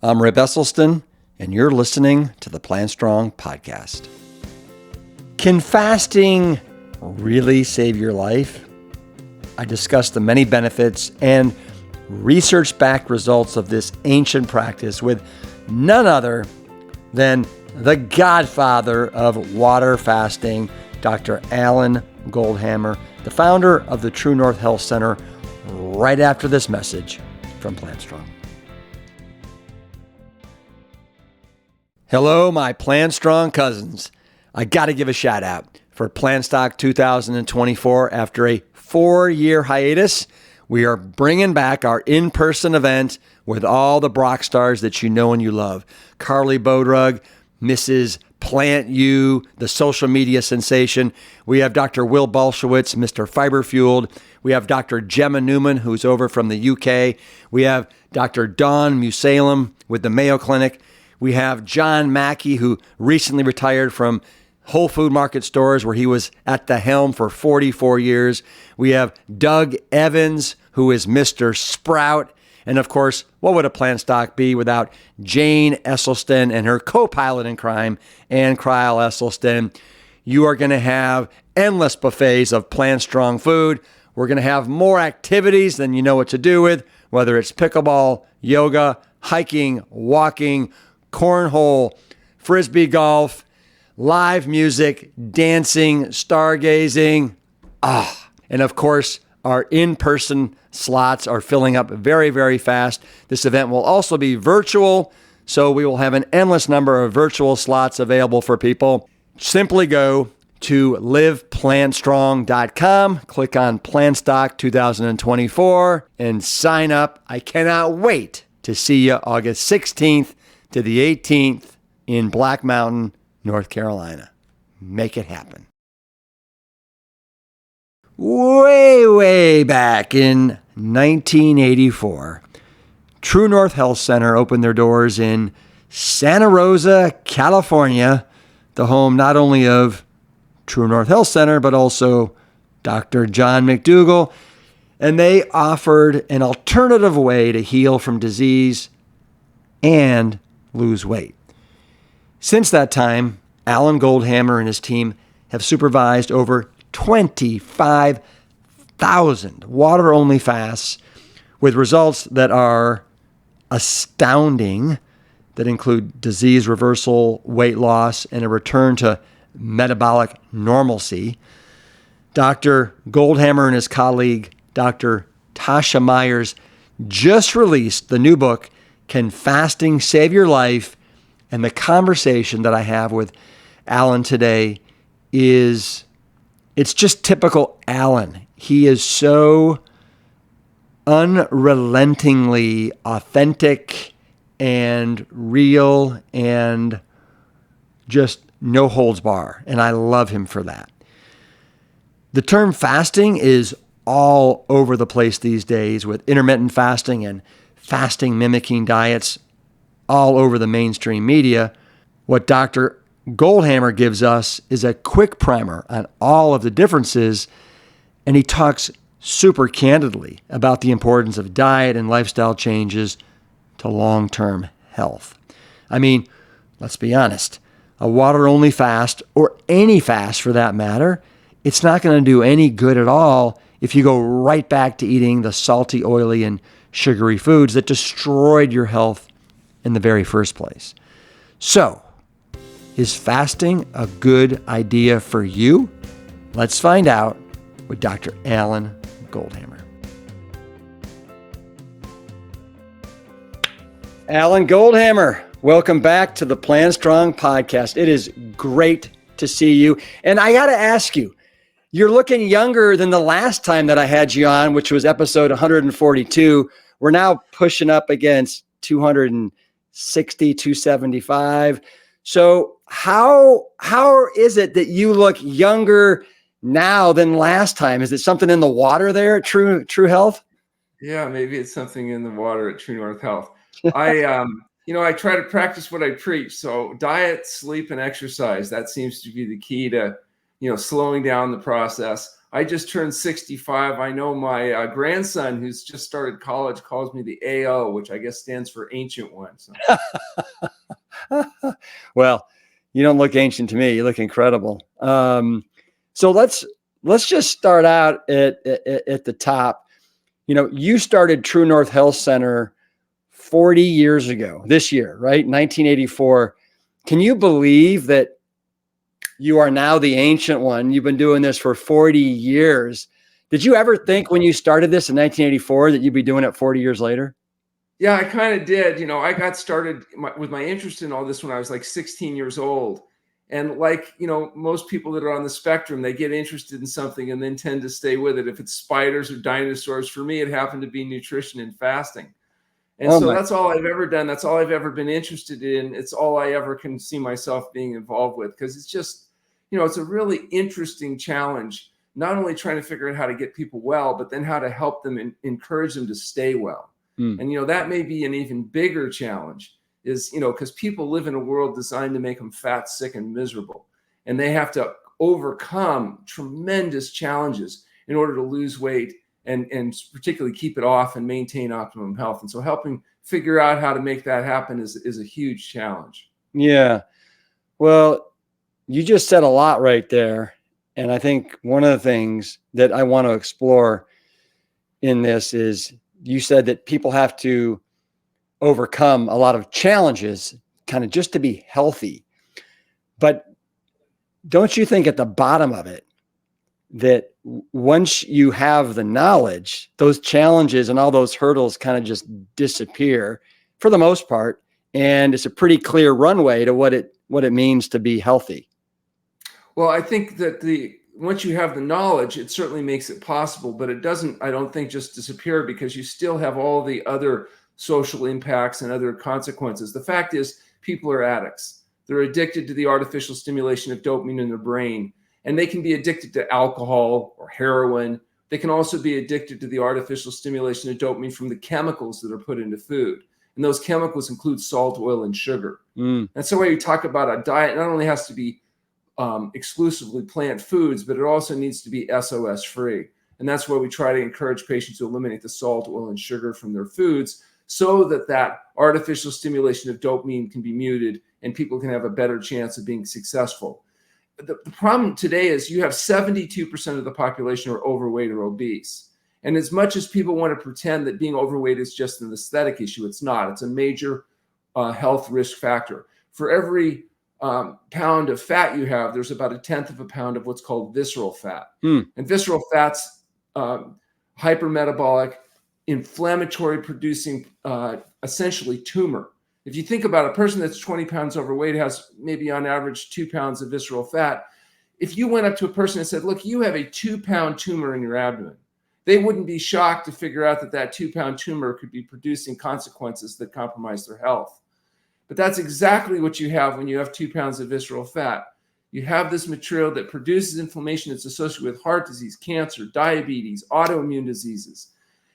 I'm Rip Esselstyn, and you're listening to the Plant Strong podcast. Can fasting really save your life? I discuss the many benefits and research-backed results of this ancient practice with none other than the godfather of water fasting, Dr. Alan Goldhamer, the founder of the True North Health Center, right after this message from Plant Strong. Hello, my Plant Strong cousins. I got to give a shout out for Plantstock 2024. After a 4-year hiatus, we are bringing back our in-person event with all the Brock stars that you know and you love. Carly Bodrug, Mrs. Plant U, the social media sensation. We have Dr. Will Bolshewitz, Mr. Fiber Fueled. We have Dr. Gemma Newman, who's over from the UK. We have Dr. Dawn Musalem with the Mayo Clinic. We have John Mackey, who recently retired from Whole Food Market stores, where he was at the helm for 44 years. We have Doug Evans, who is Mr. Sprout. And of course, what would a Plantstock be without Jane Esselstyn and her co-pilot in crime, Ann Kryl Esselstyn? You are going to have endless buffets of Plant Strong food. We're going to have more activities than you know what to do with, whether it's pickleball, yoga, hiking, walking, cornhole, frisbee golf, live music, dancing, stargazing. And of course, our in-person slots are filling up very, very fast. This event will also be virtual, so we will have an endless number of virtual slots available for people. Simply go to liveplantstrong.com, click on Plantstock 2024, and sign up. I cannot wait to see you August 16th to the 18th in Black Mountain, North Carolina. Make it happen. Way back in 1984, True North Health Center opened their doors in Santa Rosa, California, the home not only of True North Health Center, but also Dr. John McDougall. And they offered an alternative way to heal from disease and lose weight. Since that time, Alan Goldhamer and his team have supervised over 25,000 water-only fasts with results that are astounding, that include disease reversal, weight loss, and a return to metabolic normalcy. Dr. Goldhamer and his colleague, Dr. Tasha Myers, just released the new book, Can Fasting Save Your Life? And the conversation that I have with Alan today it's just typical Alan. He is so unrelentingly authentic and real and just no holds bar. And I love him for that. The term fasting is all over the place these days, with intermittent fasting and fasting mimicking diets all over the mainstream media. What Dr. Goldhamer gives us is a quick primer on all of the differences, and he talks super candidly about the importance of diet and lifestyle changes to long-term health. I mean, let's be honest, a water-only fast, or any fast for that matter, it's not going to do any good at all if you go right back to eating the salty, oily, and sugary foods that destroyed your health in the very first place. So, is fasting a good idea for you? Let's find out with Dr. Alan Goldhamer. Alan Goldhamer, welcome back to the Plant Strong podcast. It is great to see you. And I got to ask you, you're looking younger than the last time that I had you on, which was episode 142. We're now pushing up against 260, 275. So how is it that you look younger now than last time? Is it something in the water there at True Health? Yeah, maybe it's something in the water at True North Health. I try to practice what I preach. So diet, sleep, and exercise, that seems to be the key to, slowing down the process. I just turned 65. I know my grandson, who's just started college, calls me the AO, which I guess stands for Ancient One. So. Well, you don't look ancient to me. You look incredible. So let's just start out at the top. You know, you started True North Health Center 40 years ago, this year, right? 1984. Can you believe that you are now the ancient one? You've been doing this for 40 years. Did you ever think when you started this in 1984 that you'd be doing it 40 years later? Yeah, I kind of did. You know, I got started with my interest in all this when I was like 16 years old. And like, you know, most people that are on the spectrum, they get interested in something and then tend to stay with it. If it's spiders or dinosaurs, for me, it happened to be nutrition and fasting. And so that's all I've ever done. That's all I've ever been interested in. It's all I ever can see myself being involved with, because it's just, you know, it's a really interesting challenge, not only trying to figure out how to get people well, but then how to help them and encourage them to stay well. And, you know, that may be an even bigger challenge is, you know, because people live in a world designed to make them fat, sick, and miserable. And they have to overcome tremendous challenges in order to lose weight and particularly keep it off and maintain optimum health. And so helping figure out how to make that happen is a huge challenge. Yeah. Well, you just said a lot right there. And I think one of the things that I want to explore in this is you said that people have to overcome a lot of challenges kind of just to be healthy. But don't you think at the bottom of it that once you have the knowledge, those challenges and all those hurdles kind of just disappear for the most part, and it's a pretty clear runway to what it means to be healthy? Well, I think that once you have the knowledge, it certainly makes it possible, but it doesn't, I don't think, just disappear, because you still have all the other social impacts and other consequences. The fact is, people are addicts. They're addicted to the artificial stimulation of dopamine in their brain, and they can be addicted to alcohol or heroin. They can also be addicted to the artificial stimulation of dopamine from the chemicals that are put into food. And those chemicals include salt, oil, and sugar. And so when you talk about a diet, it not only has to be exclusively plant foods, but it also needs to be SOS free. And that's why we try to encourage patients to eliminate the salt, oil, and sugar from their foods, so that artificial stimulation of dopamine can be muted and people can have a better chance of being successful. The problem today is you have 72% of the population are overweight or obese. And as much as people want to pretend that being overweight is just an aesthetic issue, it's not. It's a major health risk factor. For every pound of fat you have, there's about 1/10 of a pound of what's called visceral fat. And visceral fat's hypermetabolic, inflammatory producing, essentially tumor. If you think about a person that's 20 pounds overweight has maybe on average 2 pounds of visceral fat. If you went up to a person and said, look, you have a 2-pound tumor in your abdomen, they wouldn't be shocked to figure out that 2-pound tumor could be producing consequences that compromise their health. But that's exactly what you have when you have 2 pounds of visceral fat. You have this material that produces inflammation that's associated with heart disease, cancer, diabetes, autoimmune diseases.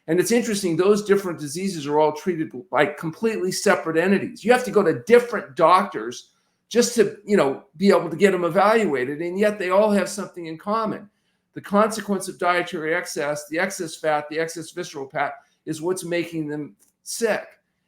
And it's interesting, those different diseases are all treated like completely separate entities. You have to go to different doctors just to, you know, be able to get them evaluated. And yet they all have something in common. The consequence of dietary excess, the excess fat, the excess visceral fat, is what's making them sick.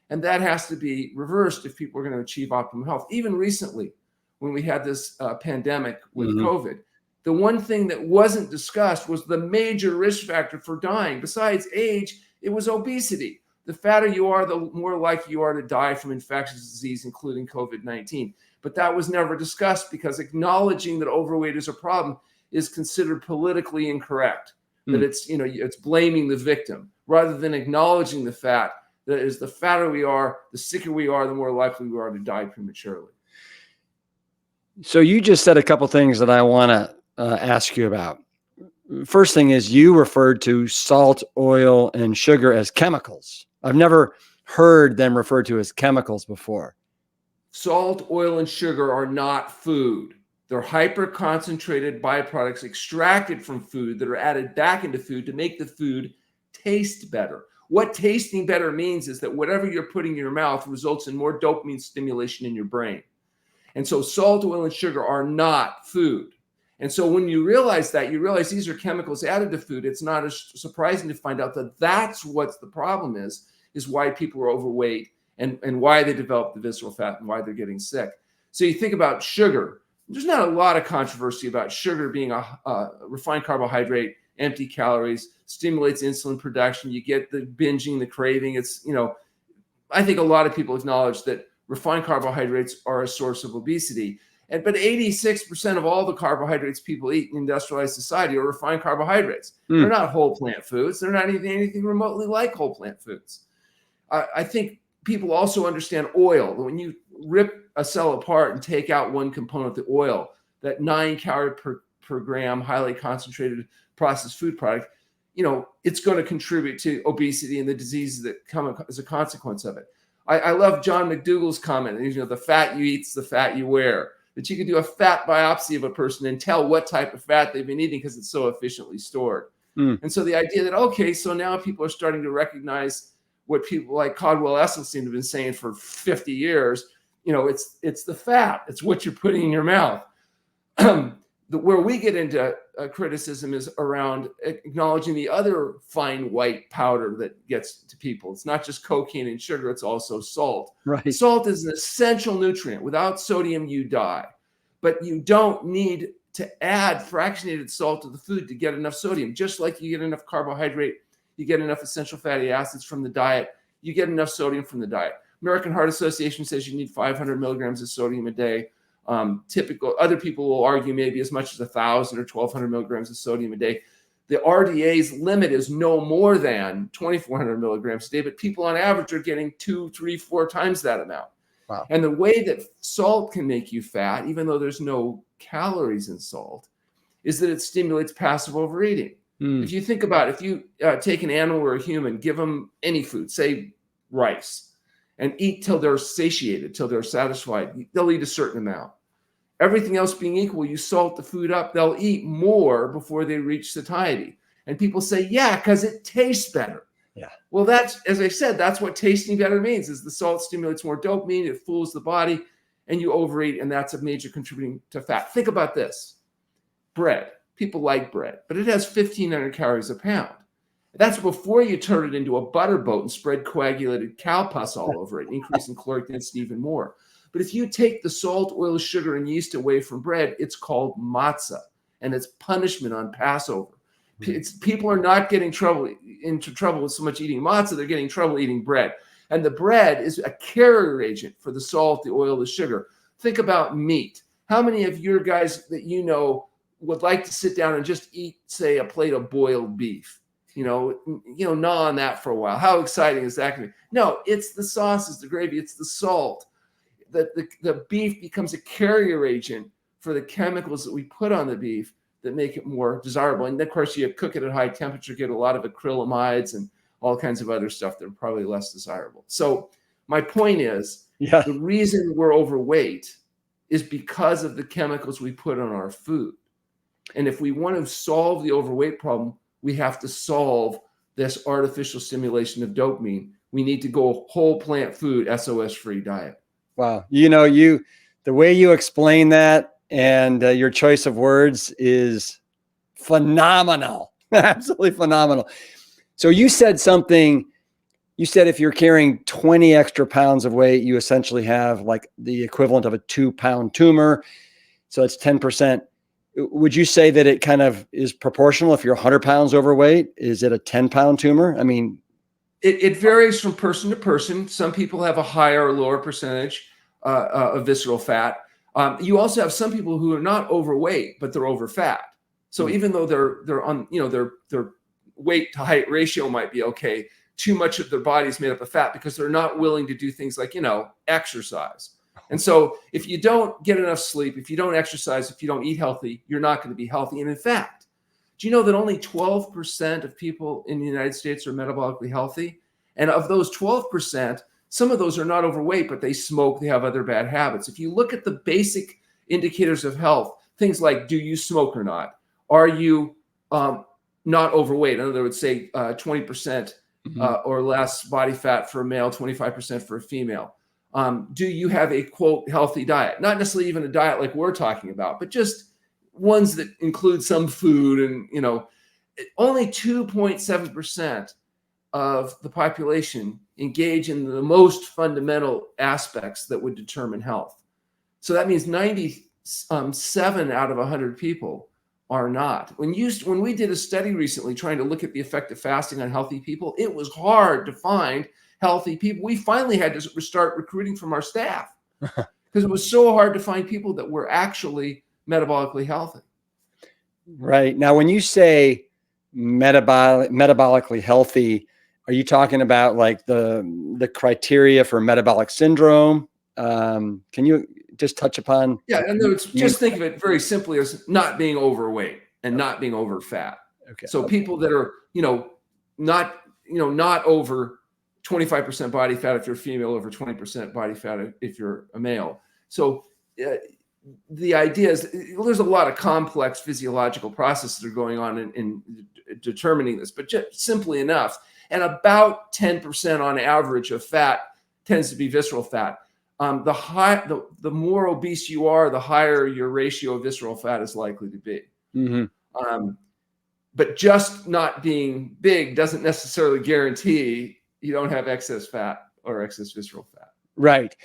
And that has to be reversed if people are going to achieve optimal health. Even recently, when we had this pandemic with COVID, the one thing that wasn't discussed was the major risk factor for dying. Besides age, it was obesity. The fatter you are, the more likely you are to die from infectious disease, including COVID-19. But that was never discussed because acknowledging that overweight is a problem is considered politically incorrect. That it's, you know, it's blaming the victim rather than acknowledging the fact that is the fatter we are, the sicker we are, the more likely we are to die prematurely. So you just said a couple things that I want to ask you about. First thing is you referred to salt, oil, and sugar as chemicals. I've never heard them referred to as chemicals before. Salt, oil, and sugar are not food. They're hyper-concentrated byproducts extracted from food that are added back into food to make the food taste better. What tasting better means is that whatever you're putting in your mouth results in more dopamine stimulation in your brain. And so salt, oil, and sugar are not food. And so when you realize that, you realize these are chemicals added to food. It's not as surprising to find out that that's what the problem is why people are overweight and why they develop the visceral fat and why they're getting sick. So you think about sugar. There's not a lot of controversy about sugar being a refined carbohydrate, empty calories, stimulates insulin production. You get the binging, the craving. It's, I think a lot of people acknowledge that refined carbohydrates are a source of obesity. But 86% of all the carbohydrates people eat in industrialized society are refined carbohydrates. They're not whole plant foods. They're not anything remotely like whole plant foods. I think people also understand oil. When you rip a cell apart and take out one component, the oil, that 9 calorie per gram, highly concentrated processed food product, it's going to contribute to obesity and the diseases that come as a consequence of it. I love John McDougall's comment, the fat you eat is the fat you wear, that you can do a fat biopsy of a person and tell what type of fat they've been eating because it's so efficiently stored. And so the idea that, okay, so now people are starting to recognize what people like Caldwell Esselstyn have been saying for 50 years, it's the fat. It's what you're putting in your mouth. Where we get into criticism is around acknowledging the other fine white powder that gets to people. It's not just cocaine and sugar, it's also salt. Right. Salt is an essential nutrient. Without sodium, you die. But you don't need to add fractionated salt to the food to get enough sodium. Just like you get enough carbohydrate, you get enough essential fatty acids from the diet, you get enough sodium from the diet. American Heart Association says you need 500 milligrams of sodium a day. Typical other people will argue maybe as much as 1,000 or 1,200 milligrams of sodium a day. The RDA's limit is no more than 2,400 milligrams a day, but people on average are getting 2, 3, 4 times that amount. Wow. And the way that salt can make you fat, even though there's no calories in salt, is that it stimulates passive overeating. If you think about it, if you take an animal or a human, give them any food, say rice, and eat till they're satiated, till they're satisfied, they'll eat a certain amount. Everything else being equal, you salt the food up, they'll eat more before they reach satiety. And people say, yeah, because it tastes better. Yeah. Well, that's, as I said, that's what tasting better means, is the salt stimulates more dopamine, it fools the body, and you overeat, and that's a major contributing to fat. Think about this. Bread. People like bread, but it has 1,500 calories a pound. That's before you turn it into a butter boat and spread coagulated cow pus all over it, increasing caloric density even more. But if you take the salt, oil, sugar, and yeast away from bread, it's called matzah, and it's punishment on Passover. People are not getting into trouble with so much eating matzah, they're getting trouble eating bread. And the bread is a carrier agent for the salt, the oil, the sugar. Think about meat. How many of your guys that would like to sit down and just eat, say, a plate of boiled beef? Gnaw on that for a while. How exciting is that going to be? No, it's the sauces, the gravy, it's the salt. The beef becomes a carrier agent for the chemicals that we put on the beef that make it more desirable. And of course, you cook it at high temperature, get a lot of acrylamides and all kinds of other stuff that are probably less desirable. So my point is, the reason we're overweight is because of the chemicals we put on our food. And if we want to solve the overweight problem, we have to solve this artificial stimulation of dopamine. We need to go whole plant food, SOS-free diet. Wow. The way you explain that and your choice of words is phenomenal. Absolutely phenomenal. So you said something, if you're carrying 20 extra pounds of weight, you essentially have like the equivalent of a 2-pound tumor. So it's 10%. Would you say that it kind of is proportional? If you're 100 pounds overweight, is it a 10-pound tumor? I mean, it varies from person to person. Some people have a higher or lower percentage of visceral fat. You also have some people who are not overweight, but they're over fat. So even though they're on, their weight to height ratio might be okay, too much of their body is made up of fat because they're not willing to do things like, exercise. And so if you don't get enough sleep, if you don't exercise, if you don't eat healthy, you're not going to be healthy. And in fact, do you know that only 12% of people in the United States are metabolically healthy? And of those 12%, some of those are not overweight, but they smoke, they have other bad habits. If you look at the basic indicators of health, things like, do you smoke or not? Are you not overweight? In other words, say 20% or less body fat for a male, 25% for a female. Do you have a, quote, healthy diet? Not necessarily even a diet like we're talking about, but just ones that include some food, and only 2.7% of the population engage in the most fundamental aspects that would determine health. So that means 97 out of 100 people are not. When we did a study recently trying to look at the effect of fasting on healthy people, it was hard to find healthy people. We finally had to start recruiting from our staff because it was so hard to find people that were actually metabolically healthy. Right. Now, when you say metabolically healthy, are you talking about like the criteria for metabolic syndrome? Can you just touch upon? Yeah, and just think of it very simply as not being overweight and not being over fat. Okay. So people that are, not over 25% body fat if you're a female, over 20% body fat if you're a male. So the idea is there's a lot of complex physiological processes that are going on in determining this, but just simply enough. And about 10% on average of fat tends to be visceral fat. The more obese you are, the higher your ratio of visceral fat is likely to be. Mm-hmm. But just not being big doesn't necessarily guarantee you don't have excess fat or excess visceral fat. Right.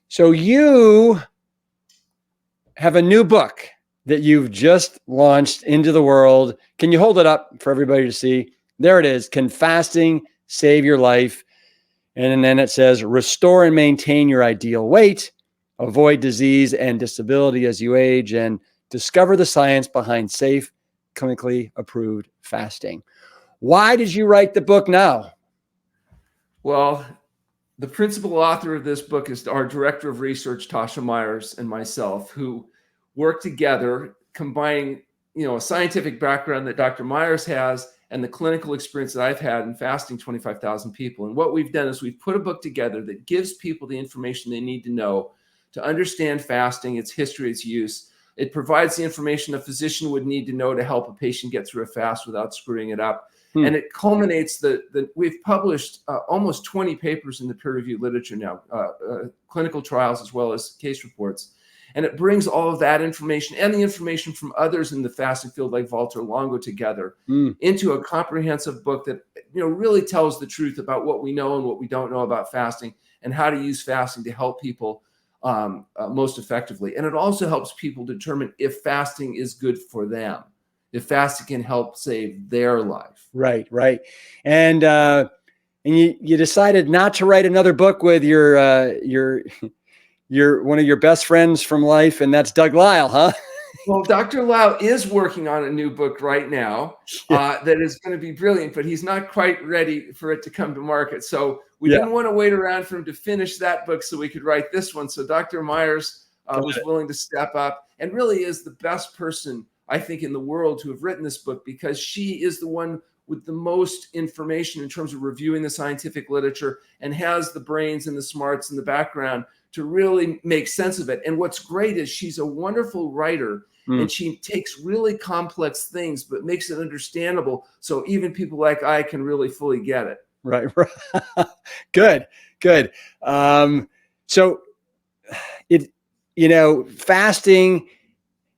So you have a new book that you've just launched into the world. Can you hold it up for everybody to see? There it is. Can fasting save your life? And then it says, restore and maintain your ideal weight, avoid disease and disability as you age, and discover the science behind safe, clinically approved fasting. Why did you write the book now? Well, the principal author of this book is our director of research, Tasha Myers, and myself, who work together, combining, a scientific background that Dr. Myers has and the clinical experience that I've had in fasting 25,000 people. And what we've done is we've put a book together that gives people the information they need to know to understand fasting, its history, its use. It provides the information a physician would need to know to help a patient get through a fast without screwing it up. And it culminates we've published almost 20 papers in the peer-reviewed literature now, clinical trials as well as case reports. And it brings all of that information and the information from others in the fasting field like Walter Longo together into a comprehensive book that really tells the truth about what we know and what we don't know about fasting and how to use fasting to help people most effectively. And it also helps people determine if fasting is good for them, if fasting can help save their life. Right. And you decided not to write another book with your one of your best friends from life, and that's Doug Lisle, huh? Well, Dr. Lisle is working on a new book right now that is going to be brilliant, but he's not quite ready for it to come to market. So we didn't want to wait around for him to finish that book so we could write this one. So Dr. Myers was willing to step up and really is the best person, I think, in the world to have written this book, because she is the one with the most information in terms of reviewing the scientific literature and has the brains and the smarts and the background to really make sense of it. And what's great is she's a wonderful writer and she takes really complex things, but makes it understandable. So even people like I can really fully get it. Right. Good. So fasting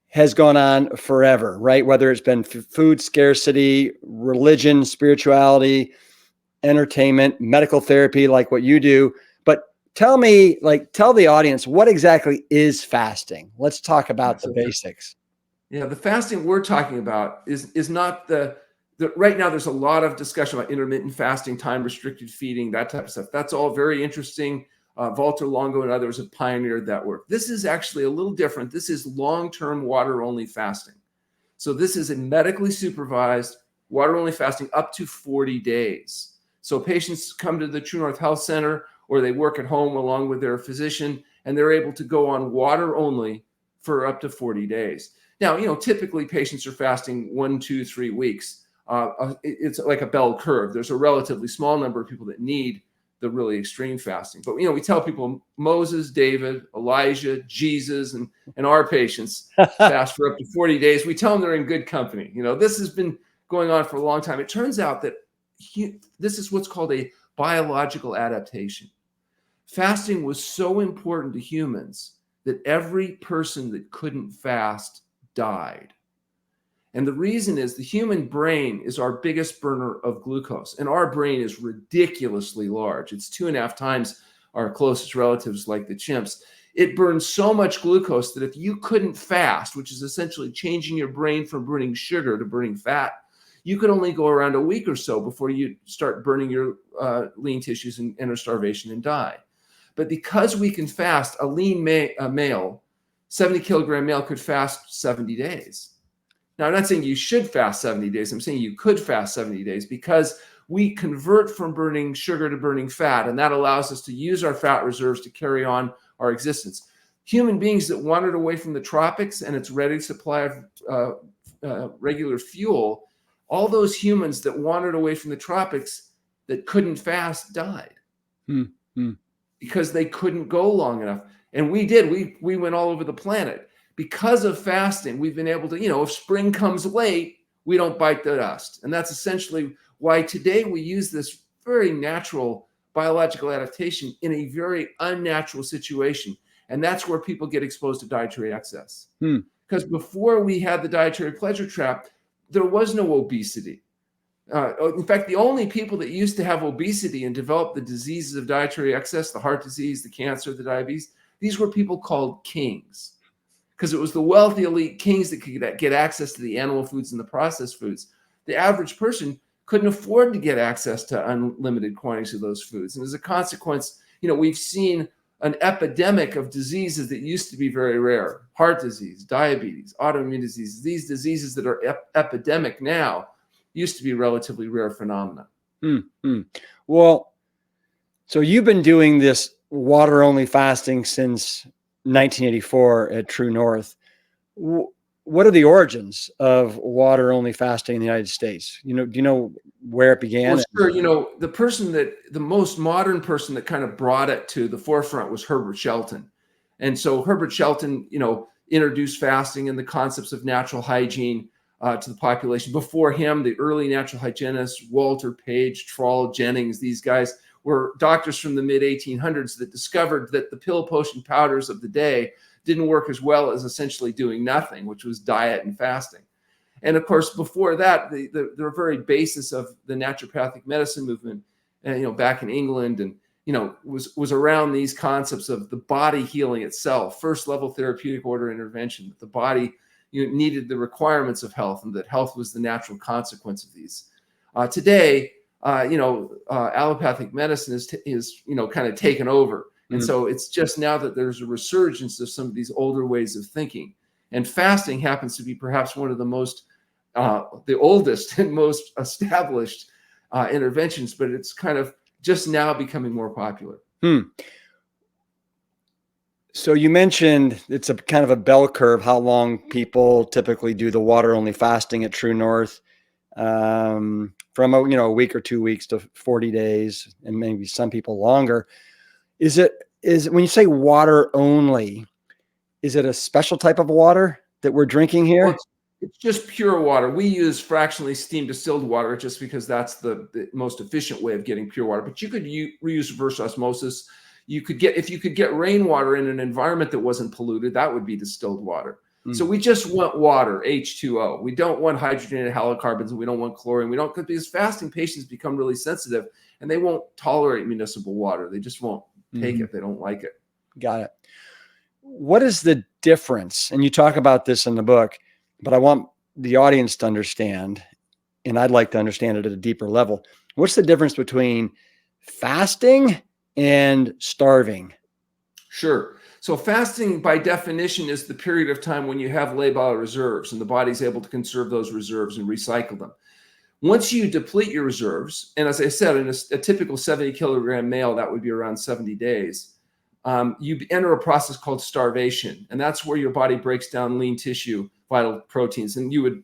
has gone on forever, right? Whether it's been food scarcity, religion, spirituality, entertainment, medical therapy, like what you do. But tell the audience, what exactly is fasting? Let's talk about the basics. Yeah, the fasting we're talking about is not right now there's a lot of discussion about intermittent fasting, time restricted feeding, that type of stuff. That's all very interesting. Walter Longo and others have pioneered that work. This is actually a little different. This is long-term water-only fasting. So this is a medically supervised water-only fasting up to 40 days. So patients come to the True North Health Center or they work at home along with their physician, and they're able to go on water only for up to 40 days. Now, typically patients are fasting 1, 2, 3 weeks. It's like a bell curve. There's a relatively small number of people that need the really extreme fasting. But, we tell people Moses, David, Elijah, Jesus, and our patients fast for up to 40 days. We tell them they're in good company. This has been going on for a long time. It turns out that this is what's called a biological adaptation. Fasting was so important to humans that every person that couldn't fast died. And the reason is the human brain is our biggest burner of glucose. And our brain is ridiculously large. It's 2.5 times our closest relatives, like the chimps. It burns so much glucose that if you couldn't fast, which is essentially changing your brain from burning sugar to burning fat, you could only go around a week or so before you start burning your lean tissues and enter starvation and die. But because we can fast, a lean male, 70-kilogram male, could fast 70 days. Now, I'm not saying you should fast 70 days. I'm saying you could fast 70 days because we convert from burning sugar to burning fat, and that allows us to use our fat reserves to carry on our existence. Human beings that wandered away from the tropics and its ready supply of regular fuel, all those humans that wandered away from the tropics that couldn't fast died because they couldn't go long enough. And we did. We went all over the planet. Because of fasting, we've been able to, if spring comes late, we don't bite the dust. And that's essentially why today we use this very natural biological adaptation in a very unnatural situation. And that's where people get exposed to dietary excess. Because before we had the dietary pleasure trap, there was no obesity. In fact, the only people that used to have obesity and develop the diseases of dietary excess, the heart disease, the cancer, the diabetes, these were people called kings. Because it was the wealthy elite kings that could get access to the animal foods and the processed foods. The average person couldn't afford to get access to unlimited quantities of those foods. And as a consequence, we've seen an epidemic of diseases that used to be very rare. Heart disease, diabetes, autoimmune diseases. These diseases that are epidemic now used to be relatively rare phenomena. Well, so you've been doing this water-only fasting since 1984 at True North. What are the origins of water-only fasting in the United States? Do you know where it began? Well, sure. The most modern person that kind of brought it to the forefront was Herbert Shelton. And so Herbert Shelton, introduced fasting and the concepts of natural hygiene to the population. Before him, the early natural hygienists, Walter Page, Trall, Jennings, these guys were doctors from the mid-1800s that discovered that the pill, potion, powders of the day didn't work as well as essentially doing nothing, which was diet and fasting. And of course, before that, the very basis of the naturopathic medicine movement, back in England, and was around these concepts of the body healing itself, first level therapeutic order intervention. That the body needed the requirements of health, and that health was the natural consequence of these. Today, allopathic medicine is kind of taken over. And so it's just now that there's a resurgence of some of these older ways of thinking. And fasting happens to be perhaps one of the most, the oldest and most established interventions, but it's kind of just now becoming more popular. So you mentioned it's a kind of a bell curve, how long people typically do the water-only fasting at True North. From a week or 2 weeks to 40 days, and maybe some people longer. Is when you say water only, is it a special type of water that we're drinking here? Well, it's just pure water. We use fractionally steam distilled water just because that's the most efficient way of getting pure water. But you could reuse reverse osmosis. If you could get rainwater in an environment that wasn't polluted, that would be distilled water. So we just want water, H2O. We don't want hydrogenated halocarbons, and we don't want chlorine. Because fasting patients become really sensitive, and they won't tolerate municipal water. They just won't take it. They don't like it. Got it. What is the difference? And you talk about this in the book, but I want the audience to understand, and I'd like to understand it at a deeper level. What's the difference between fasting and starving? Sure. So fasting, by definition, is the period of time when you have labile reserves and the body's able to conserve those reserves and recycle them. Once you deplete your reserves, and as I said, in a typical 70-kilogram male, that would be around 70 days, you enter a process called starvation. And that's where your body breaks down lean tissue, vital proteins, and you would,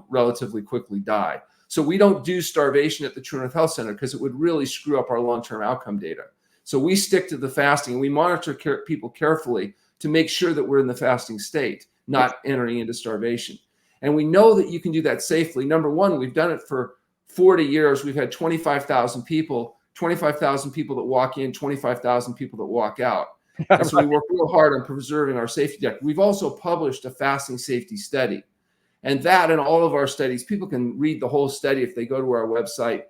relatively quickly die. So we don't do starvation at the True North Health Center because it would really screw up our long-term outcome data. So we stick to the fasting, and we monitor people carefully to make sure that we're in the fasting state, not entering into starvation. And we know that you can do that safely. Number one, we've done it for 40 years. We've had 25,000 people that walk in, 25,000 people that walk out. And so we work real hard on preserving our safety deck. We've also published a fasting safety study. And that and all of our studies, people can read the whole study if they go to our website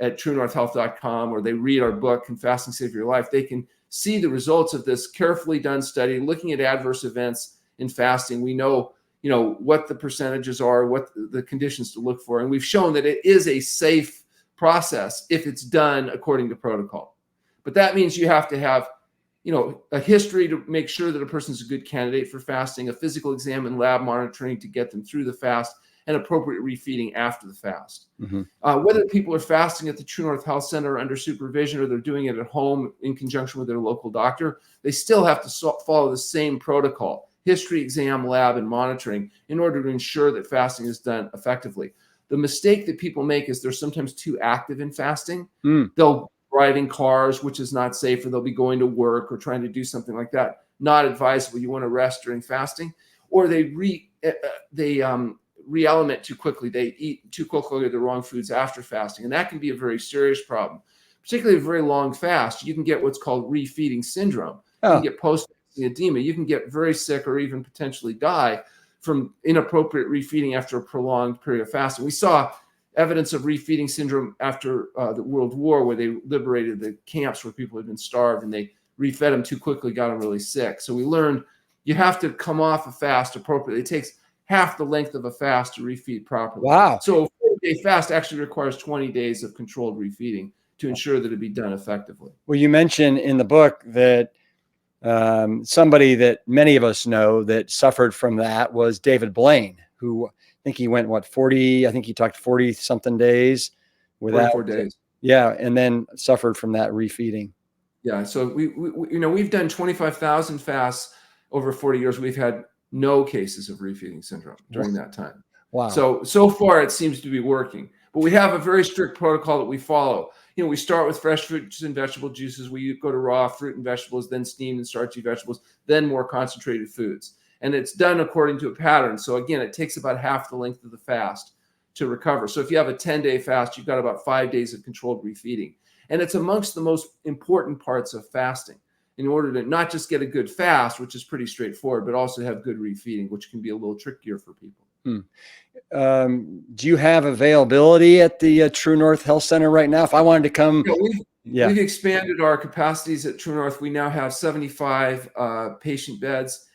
at truenorthhealth.com, or they read our book, Can Fasting Save Your Life? They can see the results of this carefully done study looking at adverse events in fasting. We know, what the percentages are, what the conditions to look for. And we've shown that it is a safe process if it's done according to protocol. But that means you have to have, a history to make sure that a person's a good candidate for fasting, a physical exam and lab monitoring to get them through the fast, and appropriate refeeding after the fast. Whether people are fasting at the True North Health Center under supervision, or they're doing it at home in conjunction with their local doctor, they still have to follow the same protocol: history, exam, lab, and monitoring, in order to ensure that fasting is done effectively. The mistake that people make is they're sometimes too active in fasting. They'll driving cars, which is not safe, or they'll be going to work or trying to do something like that. Not advisable. You want to rest during fasting. Or they re-element too quickly. They eat too quickly the wrong foods after fasting. And that can be a very serious problem. Particularly a very long fast, you can get what's called refeeding syndrome. You can get post-fasting edema. You can get very sick or even potentially die from inappropriate refeeding after a prolonged period of fasting. We saw evidence of refeeding syndrome after the World War, where they liberated the camps where people had been starved, and they refed them too quickly, got them really sick. So we learned you have to come off a fast appropriately. It takes half the length of a fast to refeed properly. Wow. So a 40-day fast actually requires 20 days of controlled refeeding to ensure that it be done effectively. Well, you mentioned in the book that somebody that many of us know that suffered from that was David Blaine, who I think he went, 40, I think he talked 40 something days without 44 days. Yeah. And then suffered from that refeeding. Yeah. So we've done 25,000 fasts over 40 years. We've had no cases of refeeding syndrome during that time. Wow. So far it seems to be working, but we have a very strict protocol that we follow. We start with fresh fruits and vegetable juices. We go to raw fruit and vegetables, then steamed and starchy vegetables, then more concentrated foods. And it's done according to a pattern. So again, it takes about half the length of the fast to recover. So if you have a 10-day fast, you've got about 5 days of controlled refeeding. And it's amongst the most important parts of fasting, in order to not just get a good fast, which is pretty straightforward, but also have good refeeding, which can be a little trickier for people. Do you have availability at the True North Health Center right now? If I wanted to come, we've expanded our capacities at True North. We now have 75 patient beds.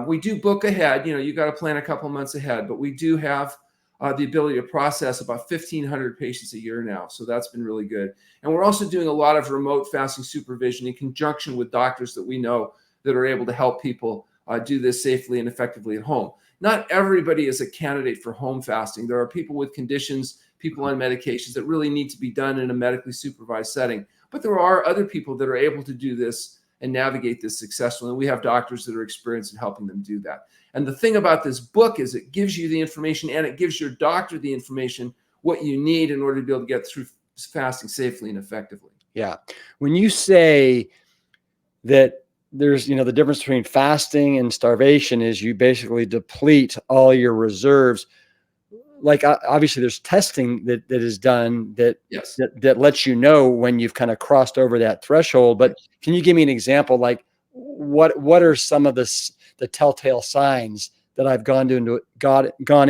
We do book ahead. You got to plan a couple months ahead, but we do have the ability to process about 1,500 patients a year now. So that's been really good. And we're also doing a lot of remote fasting supervision in conjunction with doctors that we know that are able to help people do this safely and effectively at home. Not everybody is a candidate for home fasting. There are people with conditions, people on medications that really need to be done in a medically supervised setting. But there are other people that are able to do this and navigate this successfully. And we have doctors that are experienced in helping them do that. And the thing about this book is it gives you the information, and it gives your doctor the information, what you need in order to be able to get through fasting safely and effectively. Yeah. When you say that there's, the difference between fasting and starvation is you basically deplete all your reserves. Like obviously there's testing that is done that lets you know when you've kind of crossed over that threshold. But can you give me an example? Like what are some of the telltale signs that I've gone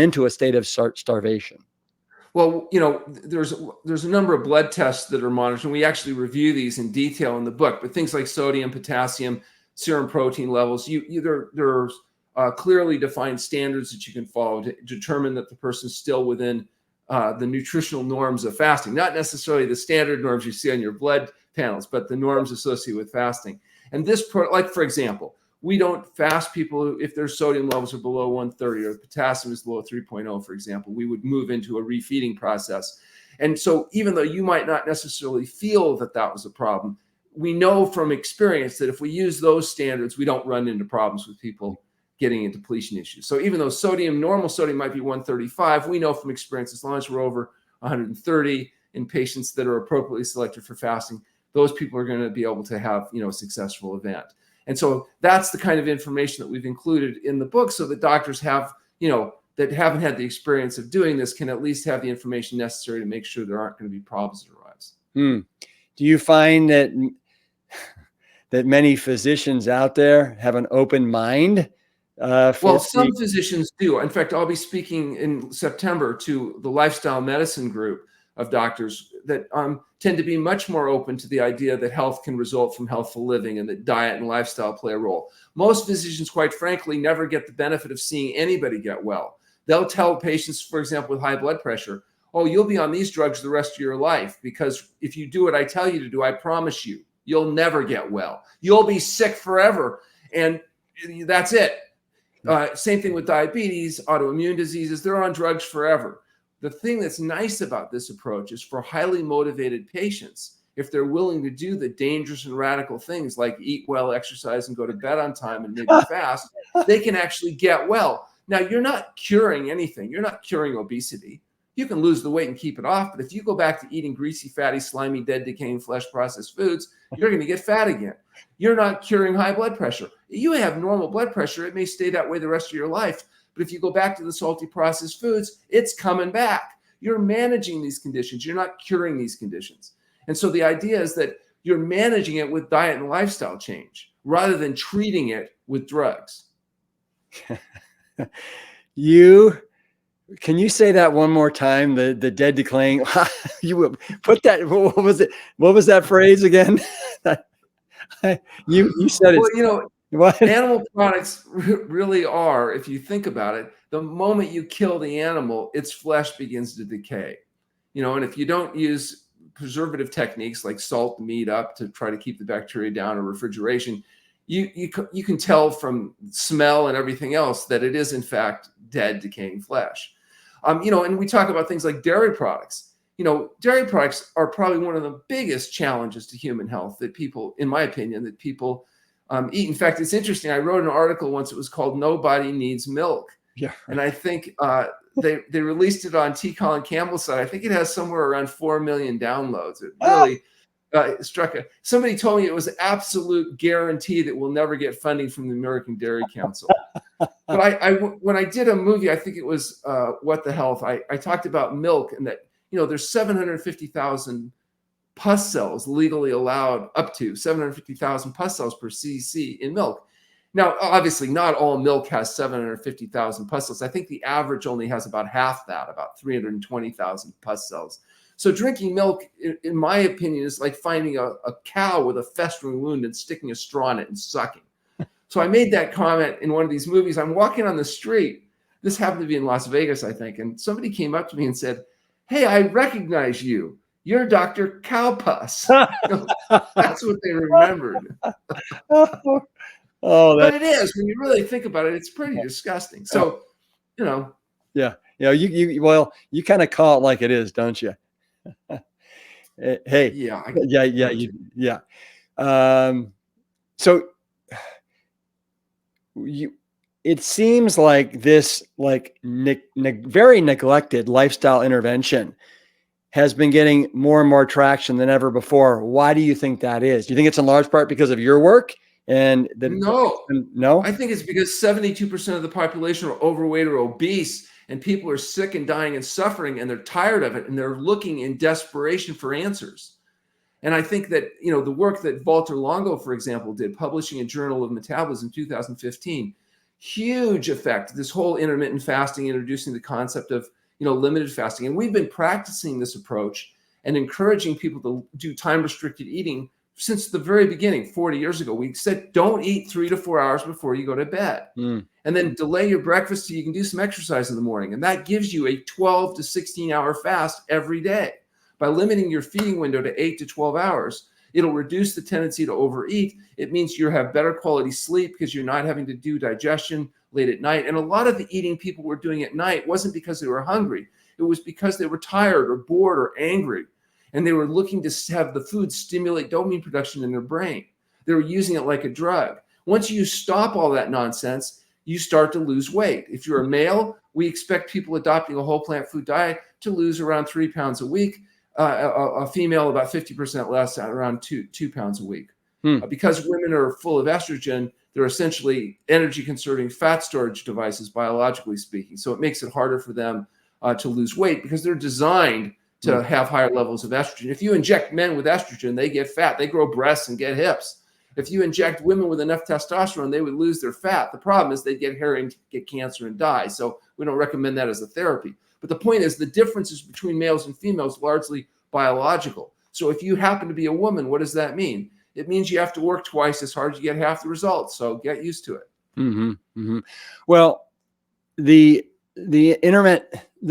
into a state of starvation? Well, there's a number of blood tests that are monitored, and we actually review these in detail in the book. But things like sodium, potassium, serum protein levels, there's clearly defined standards that you can follow to determine that the person's still within the nutritional norms of fasting. Not necessarily the standard norms you see on your blood panels, but the norms associated with fasting. And like for example, we don't fast people if their sodium levels are below 130 or potassium is below 3.0, for example. We would move into a refeeding process. And so even though you might not necessarily feel that was a problem, we know from experience that if we use those standards, we don't run into problems with people getting into depletion issues. So even though normal sodium might be 135, we know from experience, as long as we're over 130 in patients that are appropriately selected for fasting, those people are going to be able to have, a successful event. And so that's the kind of information that we've included in the book, so that doctors have, that haven't had the experience of doing this can at least have the information necessary to make sure there aren't going to be problems that arise. Do you find that that many physicians out there have an open mind Well, some physicians do. In fact, I'll be speaking in September to the lifestyle medicine group of doctors that tend to be much more open to the idea that health can result from healthful living and that diet and lifestyle play a role. Most physicians, quite frankly, never get the benefit of seeing anybody get well. They'll tell patients, for example, with high blood pressure, oh, you'll be on these drugs the rest of your life because if you do what I tell you to do, I promise you, you'll never get well. You'll be sick forever. And that's it. Same thing with diabetes, autoimmune diseases. They're on drugs forever. The thing that's nice about this approach is for highly motivated patients, if they're willing to do the dangerous and radical things like eat well, exercise, and go to bed on time and maybe fast, they can actually get well. Now, you're not curing anything. You're not curing obesity. You can lose the weight and keep it off. But if you go back to eating greasy, fatty, slimy, dead, decaying flesh processed foods, you're going to get fat again. You're not curing high blood pressure. You have normal blood pressure. It may stay that way the rest of your life. But if you go back to the salty processed foods, it's coming back. You're managing these conditions. You're not curing these conditions. And so the idea is that you're managing it with diet and lifestyle change rather than treating it with drugs. Can you say that one more time? The dead decaying. You put that. What was it? What was that phrase again? You said it. Well, you know, what? Animal products really are, if you think about it, the moment you kill the animal, its flesh begins to decay. You know, and if you don't use preservative techniques like salt the meat up to try to keep the bacteria down or refrigeration, you can tell from smell and everything else that it is in fact dead, decaying flesh. You know, and we talk about things like dairy products. You know, dairy products are probably one of the biggest challenges to human health that people, in my opinion, that people eat. In fact, it's interesting. I wrote an article once. It was called "Nobody Needs Milk," yeah, and I think they released it on T. Colin Campbell's site. I think it has somewhere around 4 million downloads. It really struck a. Somebody told me it was absolute guarantee that we'll never get funding from the American Dairy Council. But when I did a movie, I think it was What the Health. I talked about milk and that, you know, there's 750,000 pus cells legally allowed, up to 750,000 pus cells per cc in milk. Now, obviously, not all milk has 750,000 pus cells. I think the average only has about half that, about 320,000 pus cells. So drinking milk, in my opinion, is like finding a cow with a festering wound and sticking a straw in it and sucking. So I made that comment in one of these movies. I'm walking on the street. This happened to be in Las Vegas, I think. And somebody came up to me and said, "Hey, I recognize you. You're Dr. Cowpuss." That's what they remembered. But it is, when you really think about it, it's pretty disgusting. So, you know. Yeah. You know, you kind of call it like it is, don't you? Hey. Yeah. So it seems like this very neglected lifestyle intervention has been getting more and more traction than ever before. Why do you think that is? Do you think it's in large part because of your work? No, I think it's because 72% of the population are overweight or obese, and people are sick and dying and suffering, and they're tired of it, and they're looking in desperation for answers. And I think that, you know, the work that Walter Longo, for example, did, publishing in Journal of Metabolism in 2015, huge effect. This whole intermittent fasting, introducing the concept of, you know, limited fasting. And we've been practicing this approach and encouraging people to do time-restricted eating since the very beginning. 40 years ago, we said, don't eat 3 to 4 hours before you go to bed. And then delay your breakfast so you can do some exercise in the morning. And that gives you a 12 to 16-hour fast every day. By limiting your feeding window to 8 to 12 hours, it'll reduce the tendency to overeat. It means you have better quality sleep because you're not having to do digestion late at night. And a lot of the eating people were doing at night wasn't because they were hungry. It was because they were tired or bored or angry. And they were looking to have the food stimulate dopamine production in their brain. They were using it like a drug. Once you stop all that nonsense, you start to lose weight. If you're a male, we expect people adopting a whole plant food diet to lose around 3 pounds a week. A female, about 50% less, at around 2 pounds a week. Because women are full of estrogen, they're essentially energy conserving fat storage devices, biologically speaking. So it makes it harder for them to lose weight because they're designed to have higher levels of estrogen. If you inject men with estrogen, they get fat, they grow breasts and get hips. If you inject women with enough testosterone, they would lose their fat. The problem is they get hair and get cancer and die. So we don't recommend that as a therapy. But the point is the differences between males and females largely biological. So if you happen to be a woman, what does that mean? It means you have to work twice as hard to get half the results. So get used to it. Well, the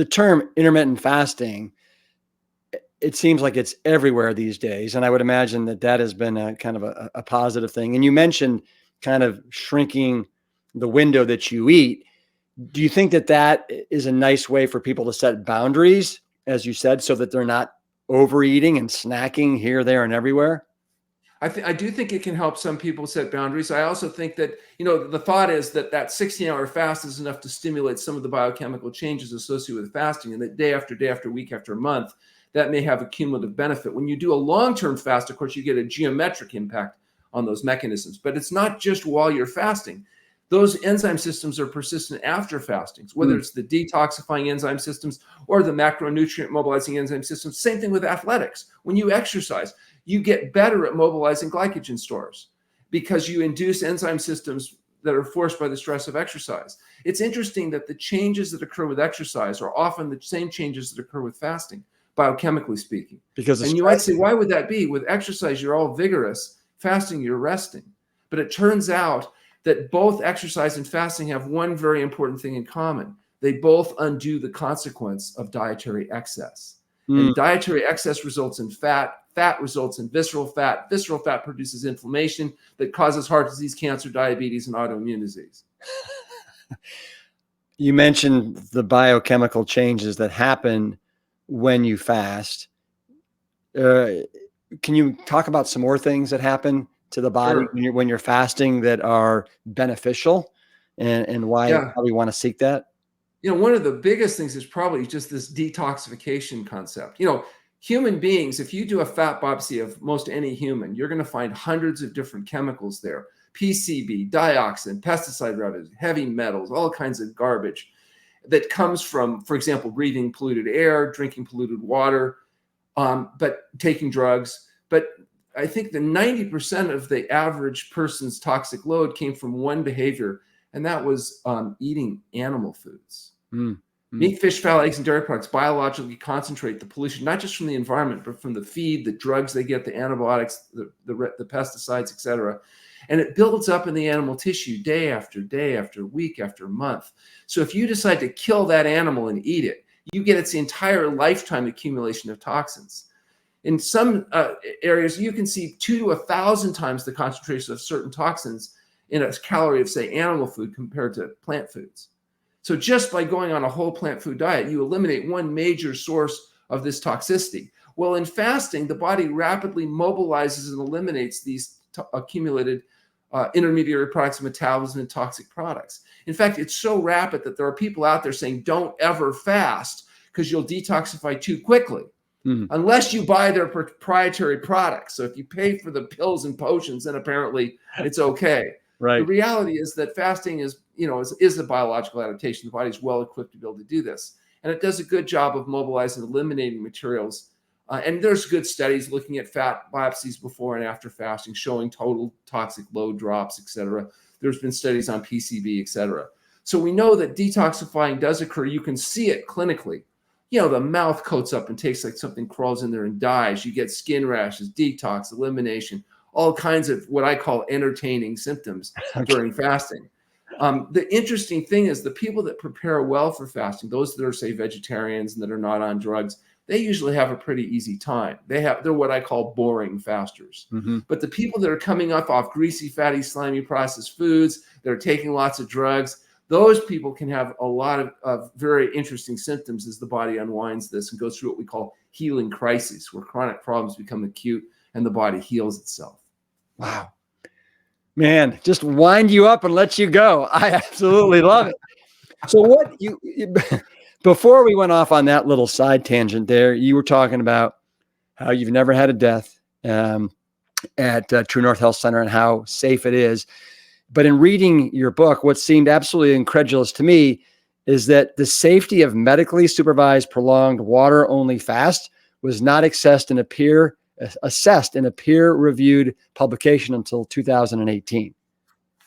term intermittent fasting, it seems like it's everywhere these days. And I would imagine that has been a kind of a positive thing. And you mentioned kind of shrinking the window that you eat. Do you think that is a nice way for people to set boundaries, as you said, so that they're not overeating and snacking here, there, and everywhere? I do think it can help some people set boundaries. I also think that, the thought is that 16-hour fast is enough to stimulate some of the biochemical changes associated with fasting, and that day after day after week after month, that may have a cumulative benefit. When you do a long-term fast, of course, you get a geometric impact on those mechanisms, but it's not just while you're fasting. Those enzyme systems are persistent after fastings, whether it's the detoxifying enzyme systems or the macronutrient mobilizing enzyme systems. Same thing with athletics. When you exercise, you get better at mobilizing glycogen stores because you induce enzyme systems that are forced by the stress of exercise. It's interesting that the changes that occur with exercise are often the same changes that occur with fasting, biochemically speaking. And you might say, why would that be? With exercise, you're all vigorous. Fasting, you're resting. But it turns out that both exercise and fasting have one very important thing in common. They both undo the consequence of dietary excess. And dietary excess results in fat. Fat results in visceral fat. Visceral fat produces inflammation that causes heart disease, cancer, diabetes, and autoimmune disease. You mentioned the biochemical changes that happen when you fast. Can you talk about some more things that happen to the body when you're fasting that are beneficial and why we want to seek that? One of the biggest things is probably just this detoxification concept. Human beings, if you do a fat biopsy of most any human, you're going to find hundreds of different chemicals there. PCB, dioxin, pesticide residues, heavy metals, all kinds of garbage that comes from, for example, breathing polluted air, drinking polluted water, but taking drugs. But I think the 90% of the average person's toxic load came from one behavior, and that was eating animal foods. Meat, fish, fowl, eggs, and dairy products biologically concentrate the pollution, not just from the environment, but from the feed, the drugs they get, the antibiotics, the pesticides, et cetera. And it builds up in the animal tissue day after week after month. So if you decide to kill that animal and eat it, you get its entire lifetime accumulation of toxins. In some areas, you can see 2 to 1,000 times the concentration of certain toxins in a calorie of, say, animal food compared to plant foods. So just by going on a whole plant food diet, you eliminate one major source of this toxicity. Well, in fasting, the body rapidly mobilizes and eliminates these accumulated intermediary products of metabolism and toxic products. In fact, it's so rapid that there are people out there saying, don't ever fast because you'll detoxify too quickly. Unless you buy their proprietary products. So if you pay for the pills and potions, then apparently it's okay. Right. The reality is that fasting is a biological adaptation. The body's well equipped to be able to do this. And it does a good job of mobilizing, eliminating materials. And there's good studies looking at fat biopsies before and after fasting, showing total toxic load drops, et cetera. There's been studies on PCB, et cetera. So we know that detoxifying does occur. You can see it clinically. The mouth coats up and tastes like something crawls in there and dies. You get skin rashes, detox, elimination, all kinds of what I call entertaining symptoms during fasting. The interesting thing is the people that prepare well for fasting, those that are, say, vegetarians and that are not on drugs, they usually have a pretty easy time. They're what I call boring fasters. But the people that are coming off greasy, fatty, slimy processed foods, that are taking lots of drugs, those people can have a lot of very interesting symptoms as the body unwinds this and goes through what we call healing crises, where chronic problems become acute and the body heals itself. Wow. Man, just wind you up and let you go. I absolutely love it. So before we went off on that little side tangent there, you were talking about how you've never had a death at True North Health Center and how safe it is. But in reading your book, what seemed absolutely incredulous to me is that the safety of medically supervised prolonged water-only fast was not assessed in a assessed in a peer-reviewed publication until 2018.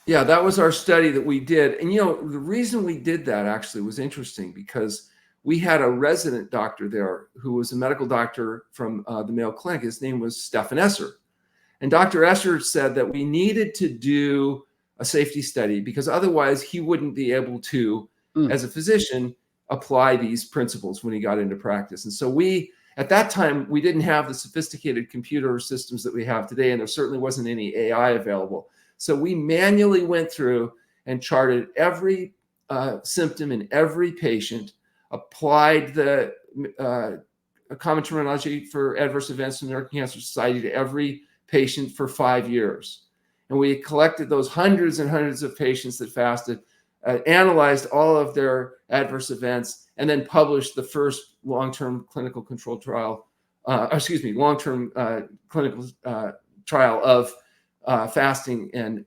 Yeah, that was our study that we did. And, the reason we did that actually was interesting because we had a resident doctor there who was a medical doctor from the Mayo Clinic. His name was Stefan Esser. And Dr. Esser said that we needed to do a safety study because otherwise he wouldn't be able to, as a physician, apply these principles when he got into practice. And so at that time, we didn't have the sophisticated computer systems that we have today, and there certainly wasn't any AI available. So we manually went through and charted every symptom in every patient, applied the common terminology for adverse events in the American Cancer Society to every patient for 5 years. And we collected those hundreds and hundreds of patients that fasted, analyzed all of their adverse events, and then published the first long-term clinical control trial, long-term clinical trial of fasting and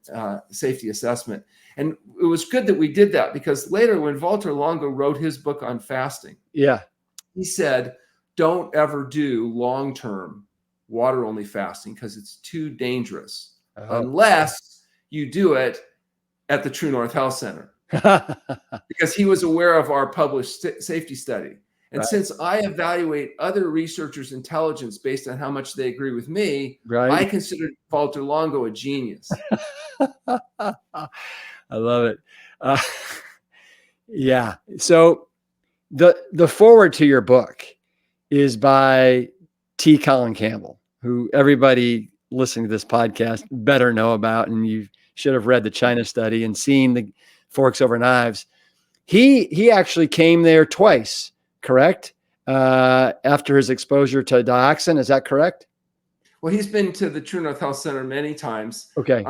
safety assessment. And it was good that we did that because later when Walter Longo wrote his book on fasting, he said, don't ever do long-term water-only fasting because it's too dangerous unless you do it at the True North Health Center. Because he was aware of our published safety study. And since I evaluate other researchers' intelligence based on how much they agree with me, I considered Walter Longo a genius. I love it. Yeah. So the forward to your book is by T. Colin Campbell, who everybody listening to this podcast better know about, and you should have read the China study and seen the forks over knives. He actually came there twice, correct? After his exposure to dioxin, is that correct? Well, he's been to the True North Health Center many times. Okay.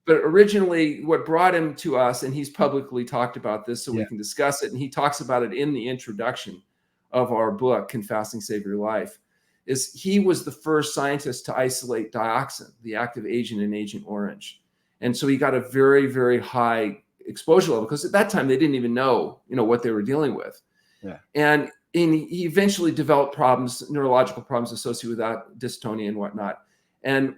But originally what brought him to us, and he's publicly talked about this so we can discuss it, and he talks about it in the introduction of our book, Can Fasting Save Your Life, is he was the first scientist to isolate dioxin, the active agent in Agent Orange. And so he got a very, very high exposure level because at that time they didn't even know, what they were dealing with. Yeah. And he eventually developed problems, neurological problems associated with that, dystonia and whatnot. And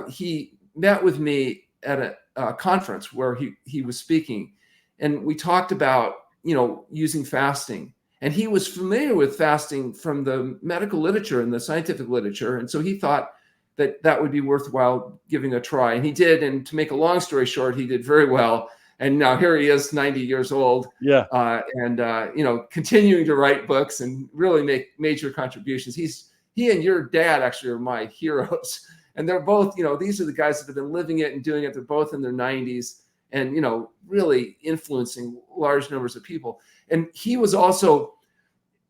he met with me at a conference where he was speaking, and we talked about, using fasting. And he was familiar with fasting from the medical literature and the scientific literature. And so he thought that would be worthwhile giving a try. And he did. And to make a long story short, he did very well. And now here he is, 90 years old. Yeah. Continuing to write books and really make major contributions. He and your dad actually are my heroes. And they're both, these are the guys that have been living it and doing it. They're both in their 90s and, really influencing large numbers of people. And he was also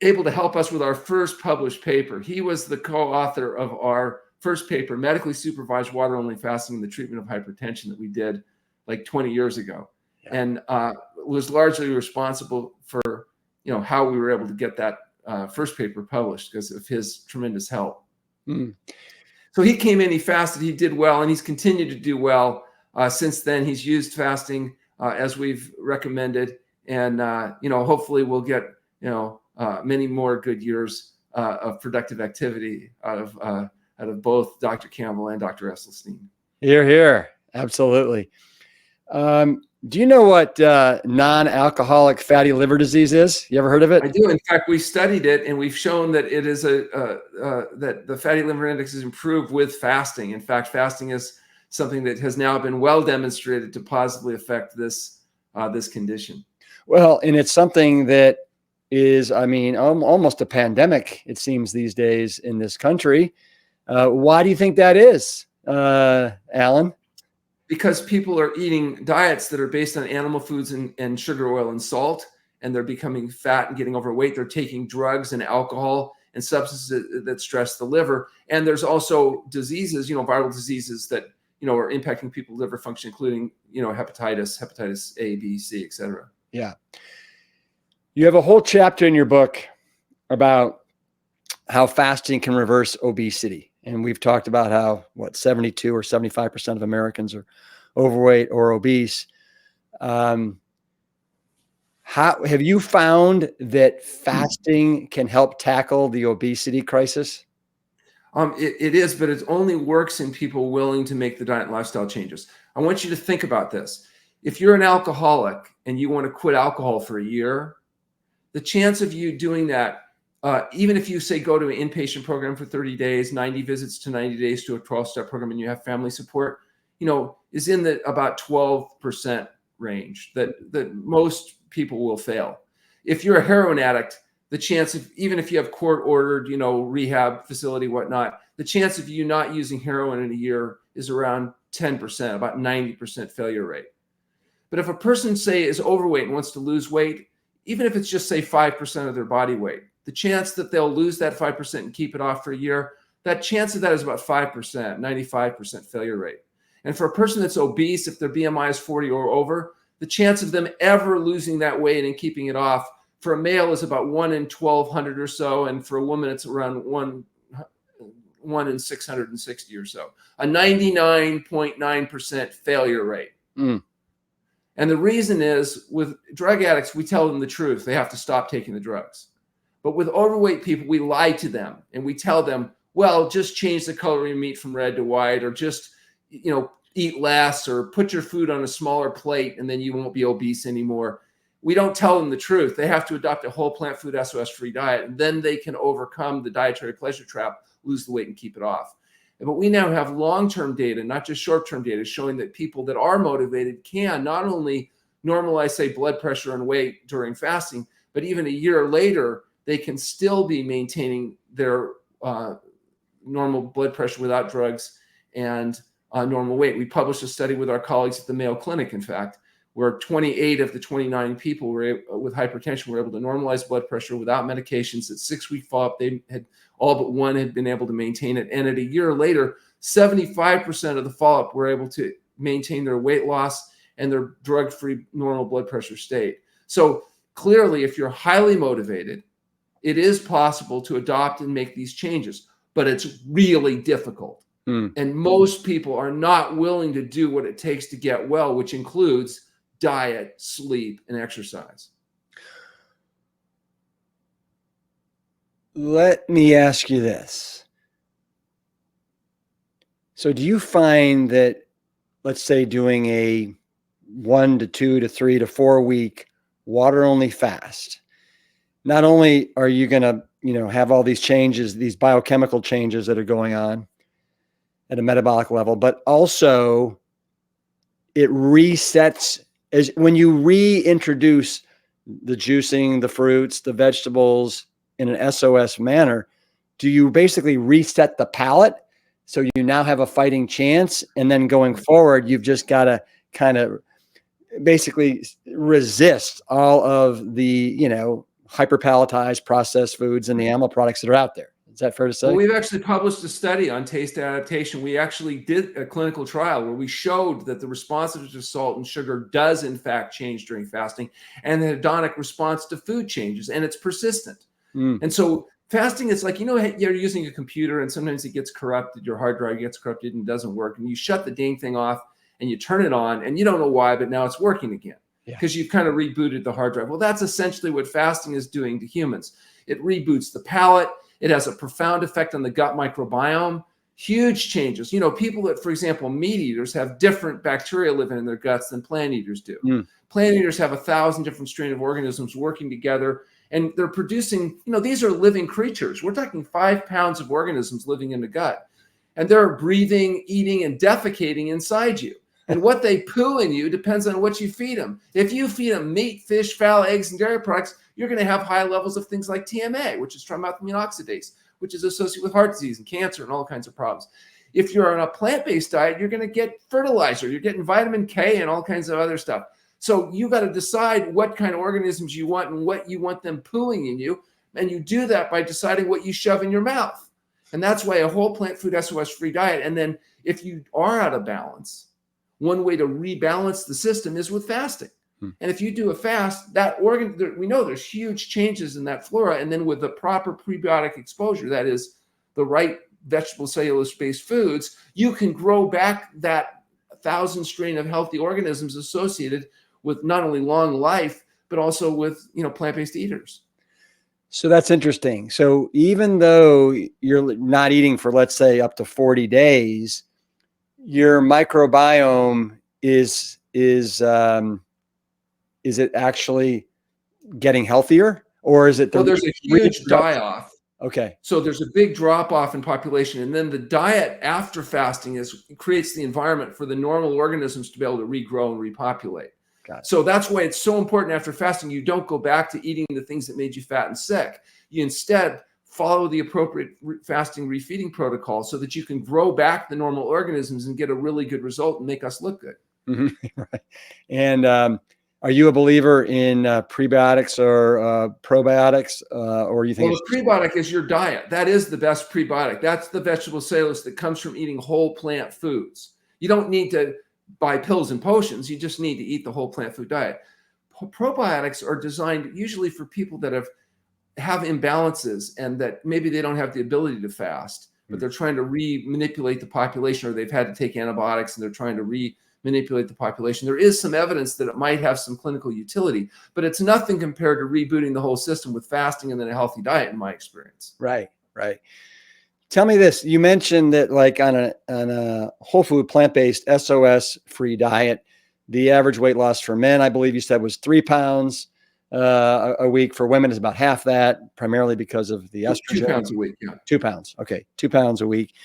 able to help us with our first published paper. He was the co-author of our first paper, Medically Supervised Water-Only Fasting in the Treatment of Hypertension, that we did like 20 years ago. Yeah. And was largely responsible for, how we were able to get that first paper published because of his tremendous help. So he came in, he fasted, he did well, and he's continued to do well. Since then, he's used fasting as we've recommended. And, hopefully we'll get, many more good years of productive activity out of both Dr. Campbell and Dr. Esselstyn. Hear, hear. Absolutely. Do you know what non-alcoholic fatty liver disease is? You ever heard of it? I do. In fact, we studied it, and we've shown that it is that the fatty liver index is improved with fasting. In fact, fasting is something that has now been well demonstrated to positively affect this condition. Well, and it's something that is, almost a pandemic, it seems, these days in this country. Why do you think that is, Alan? Because people are eating diets that are based on animal foods and sugar, oil, and salt, and they're becoming fat and getting overweight. They're taking drugs and alcohol and substances that stress the liver. And there's also diseases, viral diseases that, are impacting people's liver function, including, hepatitis A, B, C, et cetera. Yeah. You have a whole chapter in your book about how fasting can reverse obesity. And we've talked about how, 72 or 75% of Americans are overweight or obese. How have you found that fasting can help tackle the obesity crisis? It is, but it only works in people willing to make the diet and lifestyle changes. I want you to think about this. If you're an alcoholic and you want to quit alcohol for a year, the chance of you doing that, even if you say go to an inpatient program for 30 days, 90 visits to 90 days to a 12-step program, and you have family support, is in the about 12% range that most people will fail. If you're a heroin addict, the chance of, even if you have court-ordered, rehab facility, whatnot, the chance of you not using heroin in a year is around 10%, about 90% failure rate. But if a person, say, is overweight and wants to lose weight, even if it's just, say, 5% of their body weight, the chance that they'll lose that 5% and keep it off for a year, that chance of that is about 5%, 95% failure rate. And for a person that's obese, if their BMI is 40 or over, the chance of them ever losing that weight and keeping it off for a male is about 1 in 1,200 or so. And for a woman, it's around 1 in 660 or so, a 99.9% failure rate. Mm. And the reason is, with drug addicts, we tell them the truth. They have to stop taking the drugs. But with overweight people, we lie to them and we tell them, well, just change the color of your meat from red to white, or just, eat less, or put your food on a smaller plate and then you won't be obese anymore. We don't tell them the truth. They have to adopt a whole plant food SOS-free diet, and then they can overcome the dietary pleasure trap, lose the weight, and keep it off. But we now have long-term data, not just short-term data, showing that people that are motivated can not only normalize, say, blood pressure and weight during fasting, but even a year later, they can still be maintaining their normal blood pressure without drugs and normal weight. We published a study with our colleagues at the Mayo Clinic, in fact, where 28 of the 29 people with hypertension were able to normalize blood pressure without medications. At 6-week follow-up, they had all but one had been able to maintain it. And at a year later, 75% of the follow-up were able to maintain their weight loss and their drug-free normal blood pressure state. So clearly, if you're highly motivated, it is possible to adopt and make these changes, but it's really difficult. And most people are not willing to do what it takes to get well, which includes diet, sleep, and exercise. Let me ask you this. So do you find that, let's say, doing a 1 to 2 to 3 to 4 week water-only fast, not only are you going to, have all these changes, these biochemical changes that are going on at a metabolic level, but also it resets as when you reintroduce the juicing, the fruits, the vegetables in an SOS manner, do you basically reset the palate so you now have a fighting chance? And then going forward, you've just got to kind of basically resist all of the, hyperpalatized processed foods and the animal products that are out there. Is that fair to say? Well, we've actually published a study on taste adaptation. We actually did a clinical trial where we showed that the responsiveness to salt and sugar does in fact change during fasting, and the hedonic response to food changes, and it's persistent. And so fasting is like, you're using a computer and sometimes it gets corrupted, your hard drive gets corrupted and doesn't work, and you shut the dang thing off and you turn it on and you don't know why, but now it's working again because you've kind of rebooted the hard drive. Well, that's essentially what fasting is doing to humans. It reboots the palate. It has a profound effect on the gut microbiome, huge changes. People that, for example, meat eaters have different bacteria living in their guts than plant eaters do. Plant eaters have 1,000 different strains of organisms working together, and they're producing, these are living creatures. We're talking 5 pounds of organisms living in the gut, and they're breathing, eating, and defecating inside you. And what they poo in you depends on what you feed them. If you feed them meat, fish, fowl, eggs, and dairy products, you're going to have high levels of things like TMA, which is trimethylamine oxidase, which is associated with heart disease and cancer and all kinds of problems. If you're on a plant-based diet, you're going to get fertilizer. You're getting vitamin K and all kinds of other stuff. So you got to decide what kind of organisms you want and what you want them pooing in you. And you do that by deciding what you shove in your mouth. And that's why a whole plant food SOS-free diet. And then if you are out of balance, one way to rebalance the system is with fasting. And if you do a fast, that we know there's huge changes in that flora. And then with the proper prebiotic exposure, that is the right vegetable cellulose-based foods, you can grow back that 1,000 strain of healthy organisms associated with not only long life, but also with, plant-based eaters. So that's interesting. So even though you're not eating for, let's say, up to 40 days, your microbiome is it actually getting healthier, or is it Well, the there's a huge reproduction? die-off. Okay, So there's a big drop-off in population, and then the diet after fasting creates the environment for the normal organisms to be able to regrow and repopulate. got it. So that's why it's so important after fasting, you don't go back to eating the things that made you fat and sick. You instead follow the appropriate fasting refeeding protocol so that you can grow back the normal organisms and get a really good result and make us look good. Right. And are you a believer in prebiotics or probiotics, or you think Well, it's the prebiotic is your diet. That is the best prebiotic. That's the vegetable cellulose that comes from eating whole plant foods. You don't need to buy pills and potions. You just need to eat the whole plant food diet. Probiotics are designed usually for people that have imbalances and that maybe they don't have the ability to fast, but they're trying to manipulate the population, or they've had to take antibiotics and they're trying to manipulate the population. There is some evidence that it might have some clinical utility, but it's nothing compared to rebooting the whole system with fasting and then a healthy diet, in my experience. right? Right. Tell me this. You mentioned that, like, on a whole food, plant-based, SOS free diet, the average weight loss for men, I believe you said, was 3 pounds a week. For women is about half that, primarily because of the estrogen. 2 pounds a week, yeah. 2 pounds. Okay. 2 pounds a week.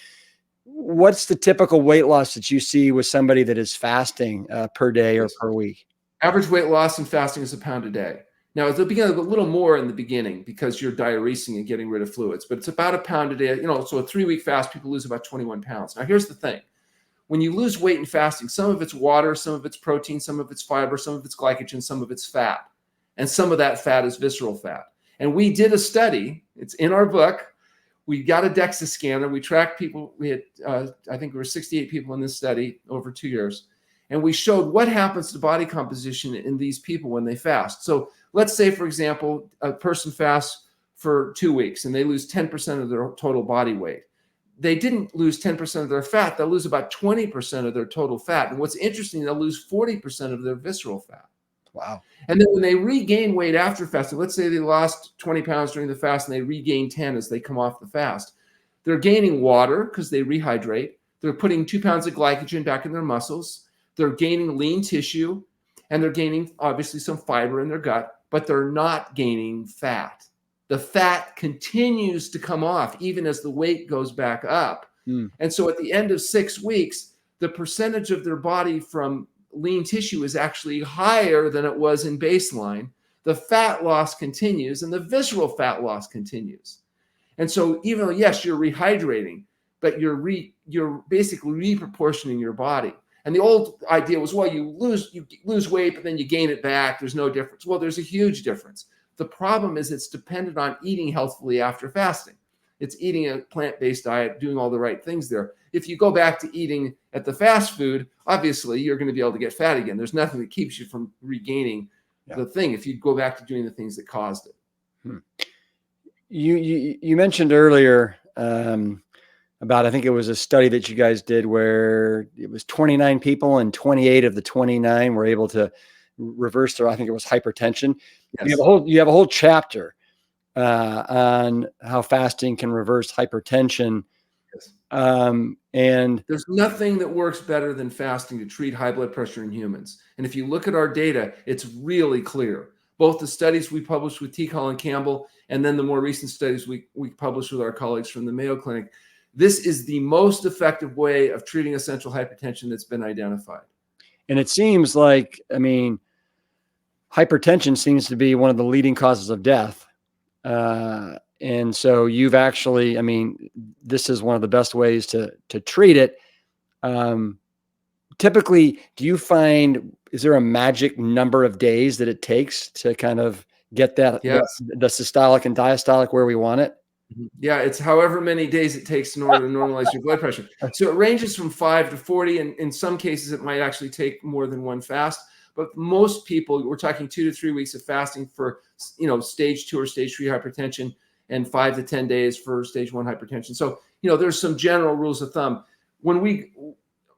What's the typical weight loss that you see with somebody that is fasting per day or per week? Average weight loss in fasting is 1 pound a day. Now, at the beginning, a little more in the beginning because you're diuresing and getting rid of fluids, but it's about 1 pound a day. So a 3-week fast, people lose about 21 pounds. Now, here's the thing. When you lose weight in fasting, some of it's water, some of it's protein, some of it's fiber, some of it's glycogen, some of it's fat. And some of that fat is visceral fat. And we did a study. It's in our book. We got a DEXA scanner. We tracked people. We had, I think there were 68 people in this study over 2 years. And we showed what happens to body composition in these people when they fast. So let's say, for example, a person fasts for 2 weeks and they lose 10% of their total body weight. They didn't lose 10% of their fat. They'll lose about 20% of their total fat. And what's interesting, they'll lose 40% of their visceral fat. Wow. And then when they regain weight after fasting, let's say they lost 20 pounds during the fast and they regain 10 as they come off the fast, they're gaining water because they rehydrate. They're putting 2 pounds of glycogen back in their muscles. They're gaining lean tissue, and they're gaining obviously some fiber in their gut, but they're not gaining fat. The fat continues to come off even as the weight goes back up. And so at the end of 6 weeks, the percentage of their body from lean tissue is actually higher than it was in baseline. The fat loss continues and the visceral fat loss continues. And so even though, yes, you're rehydrating, but you're basically reproportioning your body. And the old idea was, well, you lose weight, but then you gain it back. There's no difference. Well, there's a huge difference. The problem is it's dependent on eating healthfully after fasting. It's eating a plant-based diet, doing all the right things there. If you go back to eating at the fast food, obviously you're going to be able to get fat again. There's nothing that keeps you from regaining the thing if you go back to doing the things that caused it. You mentioned earlier about, I think it was a study that you guys did where it was 29 people and 28 of the 29 were able to reverse their, I think it was hypertension. Yes. You have a whole chapter on how fasting can reverse hypertension. Yes. And there's nothing that works better than fasting to treat high blood pressure in humans. And if you look at our data, it's really clear. Both the studies we published with T. Colin Campbell and then the more recent studies we published with our colleagues from the Mayo Clinic, this is the most effective way of treating essential hypertension that's been identified. And it seems like, I mean, hypertension seems to be one of the leading causes of death. And so you've actually, I mean, this is one of the best ways to treat it. Typically, do you find, is there a magic number of days that it takes to kind of get that, yes, the systolic and diastolic where we want it? Yeah, it's however many days it takes in order to normalize your blood pressure. So it ranges from 5 to 40, and in some cases it might actually take more than one fast. But most people, we're talking 2 to 3 weeks of fasting for, stage 2 or stage 3 hypertension, and 5 to 10 days for stage 1 hypertension. So, there's some general rules of thumb. When we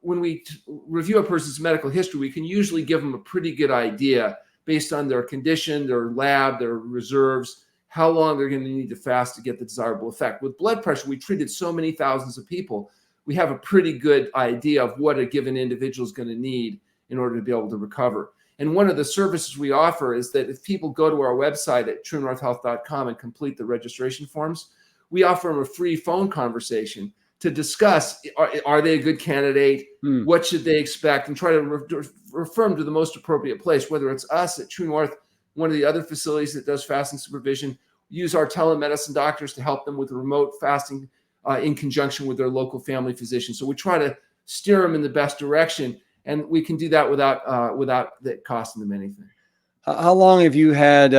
review a person's medical history, we can usually give them a pretty good idea based on their condition, their lab, their reserves, how long they're going to need to fast to get the desirable effect. With blood pressure, we treated so many thousands of people. We have a pretty good idea of what a given individual is going to need in order to be able to recover. And one of the services we offer is that if people go to our website at truenorthhealth.com and complete the registration forms, we offer them a free phone conversation to discuss, are they a good candidate? What should they expect? And try to refer them to the most appropriate place, whether it's us at True North, one of the other facilities that does fasting supervision, use our telemedicine doctors to help them with remote fasting in conjunction with their local family physician. So we try to steer them in the best direction, and we can do that without that costing them anything. How long have you had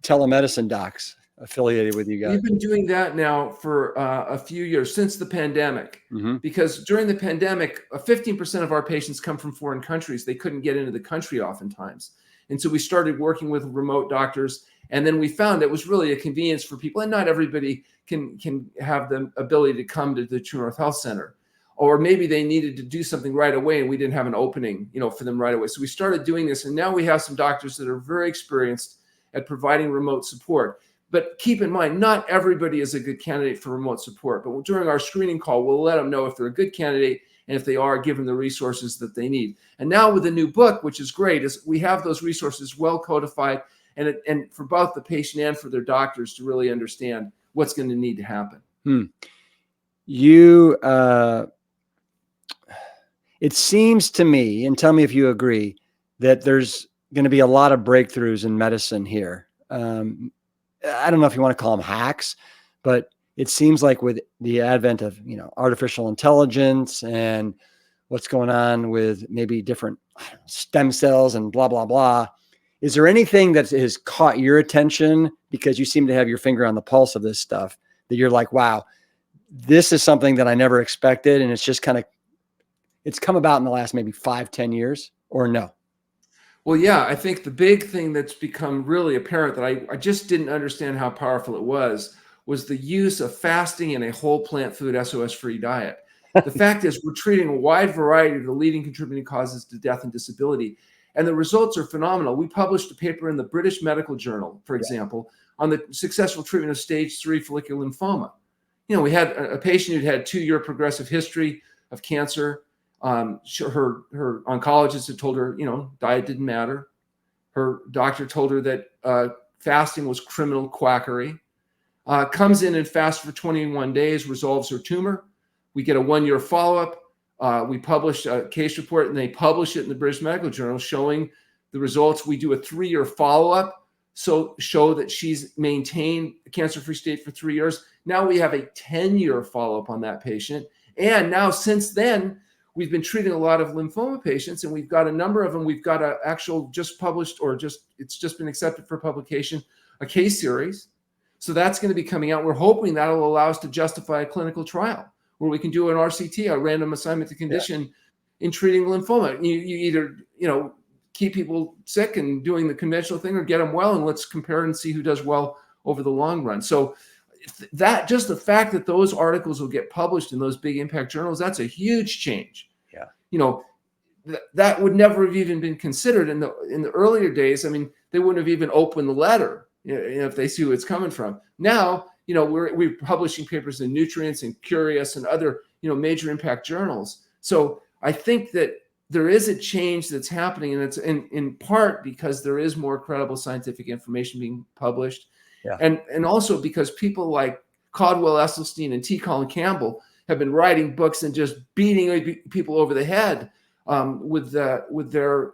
telemedicine docs affiliated with you guys? We've been doing that now for a few years, since the pandemic, because during the pandemic, 15% of our patients come from foreign countries. They couldn't get into the country oftentimes. And so we started working with remote doctors. And then we found it was really a convenience for people. And not everybody can have the ability to come to the True North Health Center. Or maybe they needed to do something right away and we didn't have an opening, for them right away. So we started doing this. And now we have some doctors that are very experienced at providing remote support. But keep in mind, not everybody is a good candidate for remote support. But during our screening call, we'll let them know if they're a good candidate, and if they are, give them the resources that they need. And now with the new book, which is great, is we have those resources well codified, and for both the patient and for their doctors to really understand what's going to need to happen. It seems to me, and tell me if you agree, that there's going to be a lot of breakthroughs in medicine here. I don't know if you want to call them hacks, but it seems like with the advent of, artificial intelligence and what's going on with maybe different stem cells and blah, blah, blah. Is there anything that has caught your attention, because you seem to have your finger on the pulse of this stuff, that you're like, wow, this is something that I never expected, and it's just it's come about in the last maybe 5-10 years, or no? Well, yeah, I think the big thing that's become really apparent that I just didn't understand how powerful it was the use of fasting in a whole plant food SOS-free diet. The fact is, we're treating a wide variety of the leading contributing causes to death and disability, and the results are phenomenal. We published a paper in the British Medical Journal, for example, on the successful treatment of stage 3 follicular lymphoma. We had a patient who'd had 2-year progressive history of cancer. Her oncologist had told her, diet didn't matter. Her doctor told her that fasting was criminal quackery. Comes in and fasts for 21 days, resolves her tumor. We get a 1-year follow-up. We publish a case report, and they publish it in the British Medical Journal showing the results. We do a 3-year follow-up, so show that she's maintained a cancer-free state for 3 years. Now we have a 10-year follow-up on that patient. And now since then, we've been treating a lot of lymphoma patients, and we've got a number of them. We've got an actual just published, or it's just been accepted for publication, a case series. So that's going to be coming out. We're hoping that'll allow us to justify a clinical trial where we can do an RCT, a random assignment to condition, in treating lymphoma. You either, keep people sick and doing the conventional thing, or get them well, and let's compare and see who does well over the long run. So that, just the fact that those articles will get published in those big impact journals, that's a huge change. That would never have even been considered in the earlier days. I mean, they wouldn't have even opened the letter, if they see who it's coming from. Now, we're publishing papers in Nutrients and Curious and other, major impact journals. So I think that there is a change that's happening, and it's in part because there is more credible scientific information being published. Yeah. And also because people like Caldwell Esselstyn and T. Colin Campbell have been writing books and just beating people over the head with their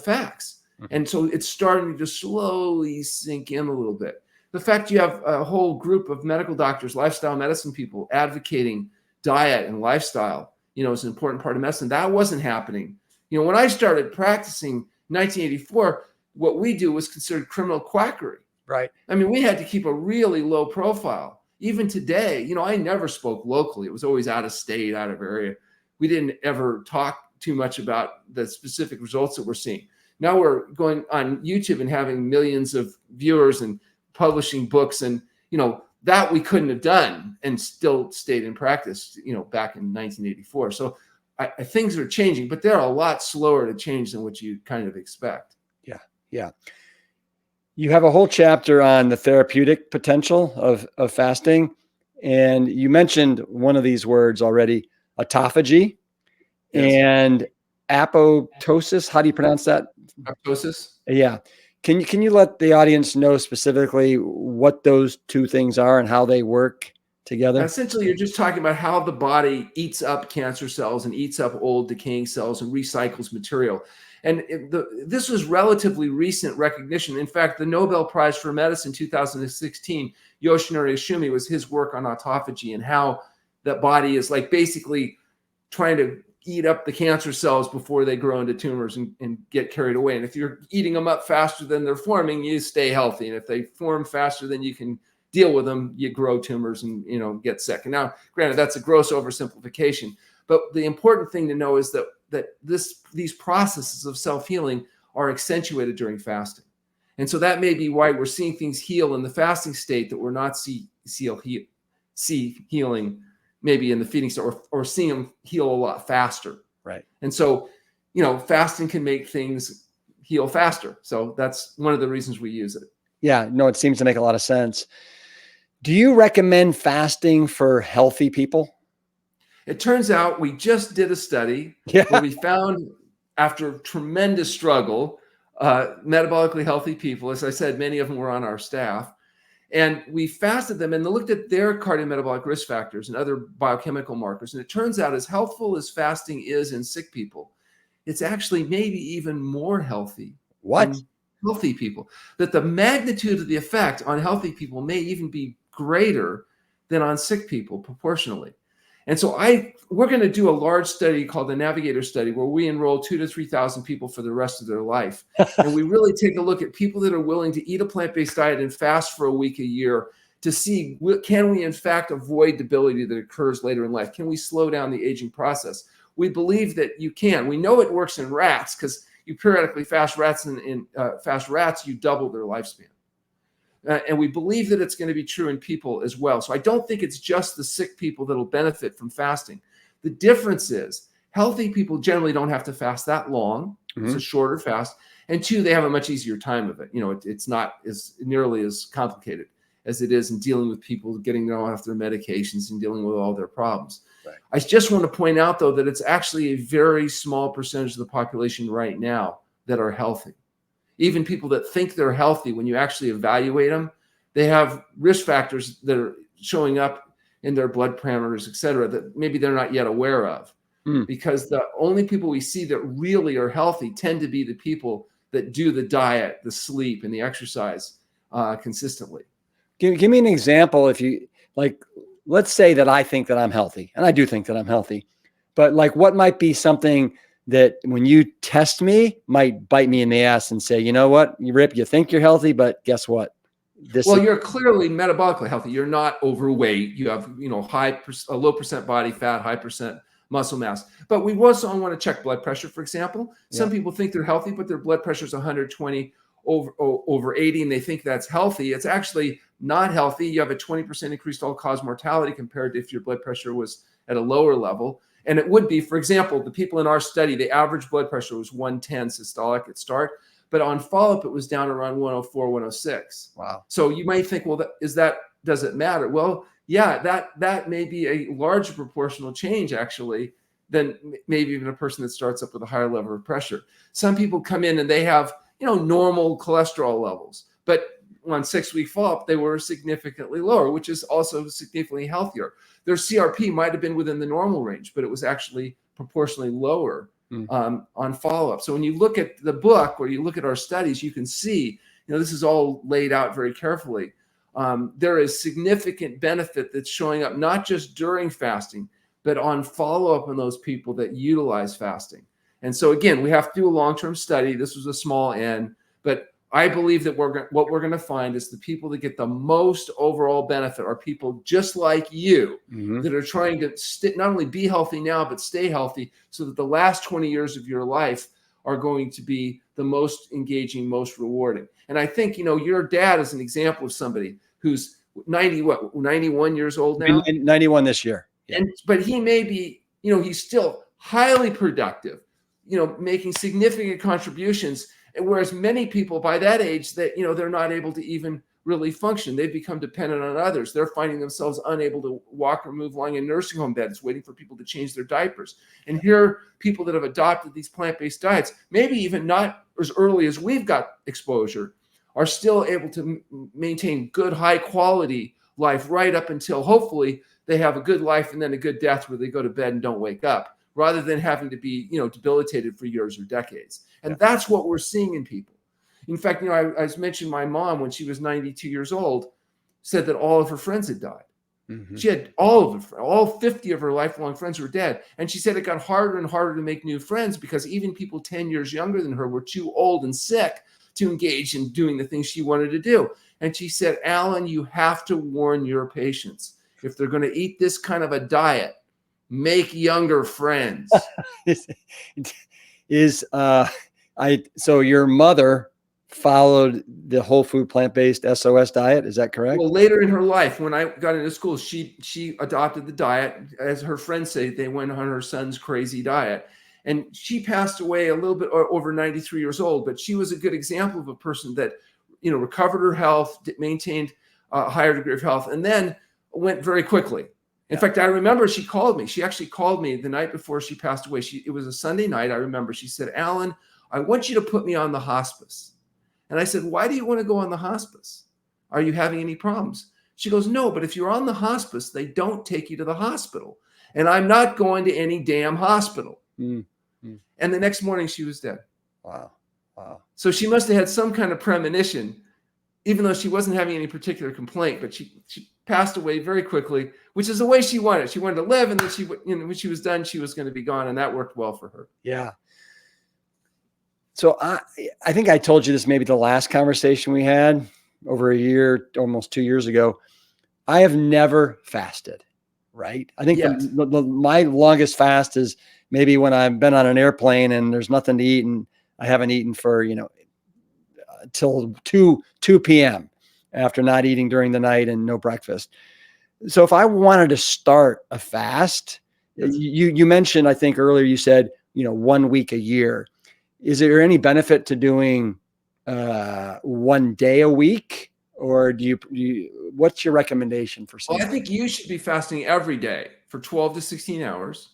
facts. And so it's starting to slowly sink in a little bit. The fact you have a whole group of medical doctors, lifestyle medicine people, advocating diet and lifestyle, is an important part of medicine. That wasn't happening. When I started practicing in 1984, what we do was considered criminal quackery. Right. I mean, we had to keep a really low profile. Even today, I never spoke locally. It was always out of state, out of area. We didn't ever talk too much about the specific results that we're seeing. Now we're going on YouTube and having millions of viewers and publishing books, and that we couldn't have done and still stayed in practice, back in 1984. So things are changing, but they're a lot slower to change than what you kind of expect. Yeah. You have a whole chapter on the therapeutic potential of fasting. And you mentioned one of these words already, autophagy Yes. and apoptosis. How do you pronounce that? Apoptosis. Yeah. Can you let the audience know specifically what those two things are and how they work together? Essentially, you're just talking about how the body eats up cancer cells and eats up old decaying cells and recycles material. And this was relatively recent recognition. In fact, the Nobel Prize for Medicine 2016, Yoshinori Ishimi, was his work on autophagy and how that body is like basically trying to eat up the cancer cells before they grow into tumors and get carried away. And if you're eating them up faster than they're forming, you stay healthy. And if they form faster than you can deal with them, you grow tumors and get sick. And now, granted, that's a gross oversimplification, but the important thing to know is that these processes of self-healing are accentuated during fasting. And so that may be why we're seeing things heal in the fasting state that we're not see healing maybe in the feeding state, or seeing them heal a lot faster. Right. And so, fasting can make things heal faster. So that's one of the reasons we use it. Yeah, no, it seems to make a lot of sense. Do you recommend fasting for healthy people? It turns out we just did a study where we found, after tremendous struggle, metabolically healthy people, as I said, many of them were on our staff, and we fasted them and looked at their cardiometabolic risk factors and other biochemical markers. And it turns out, as helpful as fasting is in sick people, it's actually maybe even more healthy in healthy people. That the magnitude of the effect on healthy people may even be greater than on sick people proportionally. And so we're going to do a large study called the Navigator study, where we enroll 2,000 to 3,000 people for the rest of their life. And we really take a look at people that are willing to eat a plant-based diet and fast for a week a year to see, can we in fact avoid debility that occurs later in life? Can we slow down the aging process? We believe that you can. We know it works in rats because you periodically fast rats, and fast rats, you double their lifespan. And we believe that it's going to be true in people as well. So I don't think it's just the sick people that will benefit from fasting. The difference is healthy people generally don't have to fast that long. It's a shorter fast. And two, they have a much easier time of it. It's not as nearly as complicated as it is in dealing with people getting them off their medications and dealing with all their problems. Right. I just want to point out, though, that it's actually a very small percentage of the population right now that are healthy. Even people that think they're healthy, when you actually evaluate them, they have risk factors that are showing up in their blood parameters, et cetera, that maybe they're not yet aware of. Because the only people we see that really are healthy tend to be the people that do the diet, the sleep, and the exercise consistently. Give me an example. If you like, let's say that I think that I'm healthy, and I do think that I'm healthy, but like, what might be something that when you test me might bite me in the ass and say, you know what, Rip, you think you're healthy, but guess what? You're clearly metabolically healthy. You're not overweight. You have, a low percent body fat, high percent muscle mass. But we also want to check blood pressure, for example. Some people think they're healthy, but their blood pressure is 120 over 80, and they think that's healthy. It's actually not healthy. You have a 20% increased all-cause mortality compared to if your blood pressure was at a lower level. And it would be, for example, the people in our study, the average blood pressure was 110 systolic at start, but on follow-up, it was down around 104, 106. Wow. So you might think, well, does it matter? Well, yeah, that may be a larger proportional change, actually, than maybe even a person that starts up with a higher level of pressure. Some people come in and they have, normal cholesterol levels, but on 6-week follow-up, they were significantly lower, which is also significantly healthier. Their CRP might have been within the normal range, but it was actually proportionally lower on follow-up. So when you look at the book, or you look at our studies, you can see, this is all laid out very carefully. There is significant benefit that's showing up not just during fasting, but on follow-up on those people that utilize fasting. And so again, we have to do a long-term study. This was a small N, but I believe that what we're going to find is the people that get the most overall benefit are people just like you that are trying to not only be healthy now, but stay healthy so that the last 20 years of your life are going to be the most engaging, most rewarding. And I think, your dad is an example of somebody who's 91 years old now? 91 this year. Yeah. But he may be, he's still highly productive, making significant contributions. Whereas many people by that age, that they're not able to even really function. They've become dependent on others. They're finding themselves unable to walk or move along in nursing home beds, waiting for people to change their diapers. And here, people that have adopted these plant-based diets, maybe even not as early as we've got exposure, are still able to maintain good, high quality life right up until hopefully they have a good life and then a good death where they go to bed and don't wake up, rather than having to be, debilitated for years or decades. And that's what we're seeing in people. In fact, I mentioned my mom, when she was 92 years old, said that all of her friends had died. Mm-hmm. She had all 50 of her lifelong friends were dead. And she said it got harder and harder to make new friends because even people 10 years younger than her were too old and sick to engage in doing the things she wanted to do. And she said, Alan, you have to warn your patients. If they're going to eat this kind of a diet, make younger friends. So your mother followed the whole food plant-based SOS diet. Is that correct? Well, later in her life, when I got into school, she adopted the diet. As her friends say, they went on her son's crazy diet. And she passed away a little bit over 93 years old, but she was a good example of a person that, recovered her health, maintained a higher degree of health, and then went very quickly. In fact, I remember she called me. She actually called me the night before she passed away. It was a Sunday night. I remember she said, Alan, I want you to put me on the hospice. And I said, why do you want to go on the hospice? Are you having any problems? She goes, no, but if you're on the hospice, they don't take you to the hospital. And I'm not going to any damn hospital. Mm-hmm. And the next morning she was dead. Wow. So she must have had some kind of premonition, even though she wasn't having any particular complaint, but she passed away very quickly, which is the way she wanted. She wanted to live, and then when she was done, she was going to be gone, and that worked well for her. Yeah. So I think I told you this maybe the last conversation we had over a year, almost 2 years ago. I have never fasted, right? I think my longest fast is maybe when I've been on an airplane and there's nothing to eat and I haven't eaten for, till 2 p.m. after not eating during the night and no breakfast. So if I wanted to start a fast, you mentioned, I think earlier you said, 1 week a year. Is there any benefit to doing 1 day a week, or do you what's your recommendation for something? Well, I think you should be fasting every day for 12 to 16 hours.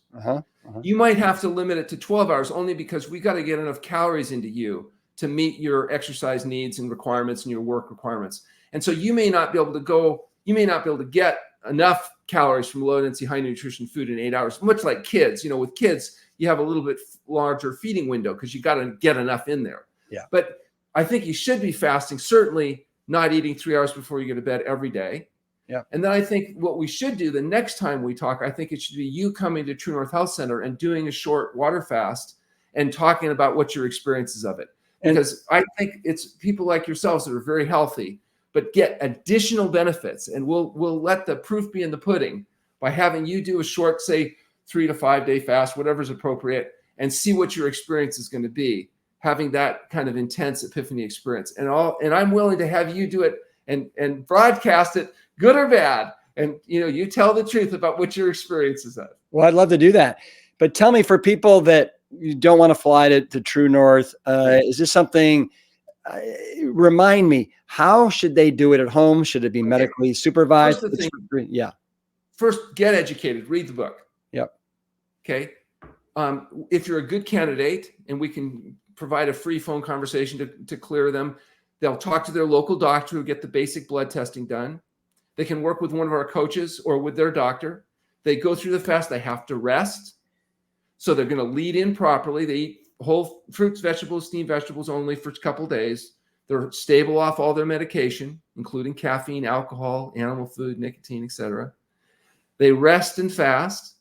You might have to limit it to 12 hours only because we got to get enough calories into you to meet your exercise needs and requirements and your work requirements. And so you may not be able to get enough calories from low density, high nutrition food in 8 hours, much like kids. With kids, you have a little bit larger feeding window because you got to get enough in there. Yeah. But I think you should be fasting, certainly not eating 3 hours before you go to bed every day. Yeah. And then I think what we should do the next time we talk, I think it should be you coming to True North Health Center and doing a short water fast and talking about what your experiences of it. Because I think it's people like yourselves that are very healthy, but get additional benefits. And we'll let the proof be in the pudding by having you do a short, say, 3 to 5 day fast, whatever's appropriate, and see what your experience is going to be, having that kind of intense epiphany experience. And I'm willing to have you do it and broadcast it, good or bad. And you tell the truth about what your experiences are. Well, I'd love to do that. But tell me, for people that you don't want to fly to True North, is this something, remind me, how should they do it at home? Should it be medically supervised? First, get educated, read the book. Yep. Okay. If you're a good candidate and we can provide a free phone conversation to clear them, they'll talk to their local doctor who get the basic blood testing done. They can work with one of our coaches or with their doctor. They go through the fast. They have to rest. So they're going to lead in properly. They eat whole fruits, vegetables, steamed vegetables only for a couple days. They're stable off all their medication, including caffeine, alcohol, animal food, nicotine, etc. They rest and fast.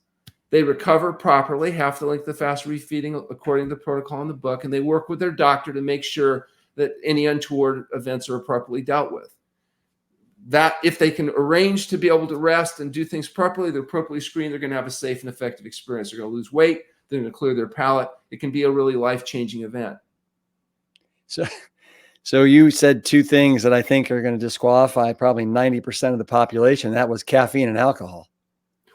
They recover properly, half the length of the fast, refeeding according to the protocol in the book, and they work with their doctor to make sure that any untoward events are appropriately dealt with. That if they can arrange to be able to rest and do things properly, they're appropriately screened, they're going to have a safe and effective experience. They're going to lose weight. They're going to clear their palate. It can be a really life-changing event. So you said two things that I think are going to disqualify probably 90% of the population. That was caffeine and alcohol.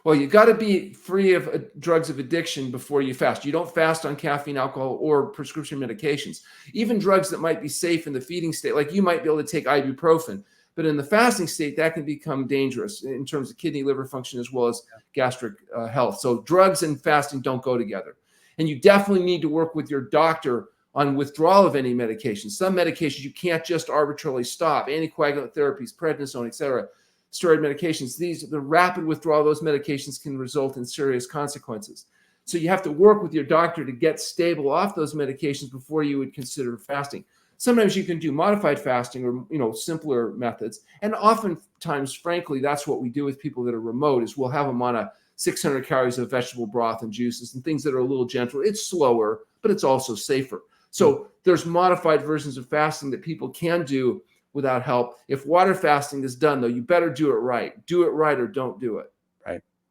Well, you got to be free of drugs of addiction before you fast. You don't fast on caffeine, alcohol, or prescription medications. Even drugs that might be safe in the feeding state, like you might be able to take ibuprofen, but in the fasting state, that can become dangerous in terms of kidney, liver function, as well as gastric health. So drugs and fasting don't go together. And you definitely need to work with your doctor on withdrawal of any medication. Some medications you can't just arbitrarily stop. Anticoagulant therapies, prednisone, et cetera. Steroid medications, the rapid withdrawal of those medications can result in serious consequences. So you have to work with your doctor to get stable off those medications before you would consider fasting. Sometimes you can do modified fasting or simpler methods. And oftentimes, frankly, that's what we do with people that are remote is we'll have them on a 600 calories of vegetable broth and juices and things that are a little gentler. It's slower, but it's also safer. So there's modified versions of fasting that people can do without help. If water fasting is done, though, you better do it right. Do it right or don't do it.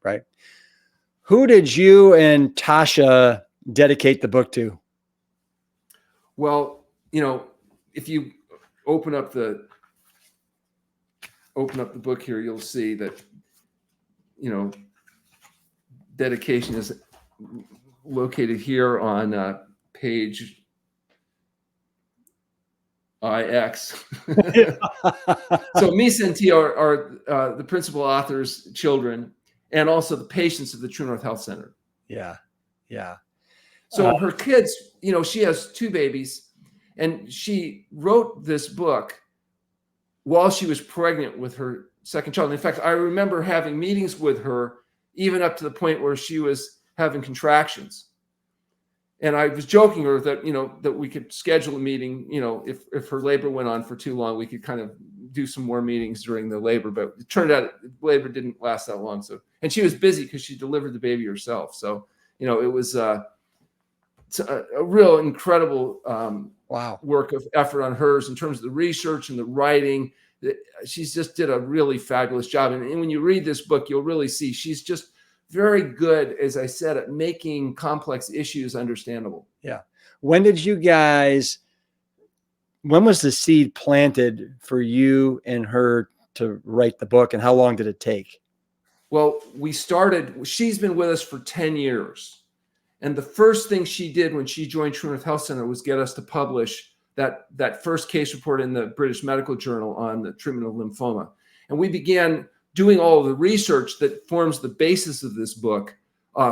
Right. Who did you and Tasha dedicate the book to? Well, if you open up the book here, you'll see that, dedication is located here on page IX. So Misa and Tia are the principal author's children and also the patients of the True North Health Center. Yeah. So her kids, she has 2 babies, and she wrote this book while she was pregnant with her second child. And in fact, I remember having meetings with her even up to the point where she was having contractions. And I was joking her that, that we could schedule a meeting, if her labor went on for too long, we could kind of do some more meetings during the labor. But it turned out labor didn't last that long. So, and she was busy because she delivered the baby herself. So, it was it's a real incredible work of effort on hers in terms of the research and the writing. She's just did a really fabulous job. And when you read this book, you'll really see she's just very good, as I said, at making complex issues understandable. Yeah. When was the seed planted for you and her to write the book, and how long did it take? Well, she's been with us for 10 years. And the first thing she did when she joined True North Health Center was get us to publish that first case report in the British Medical Journal on the treatment of lymphoma. And we began doing all of the research that forms the basis of this book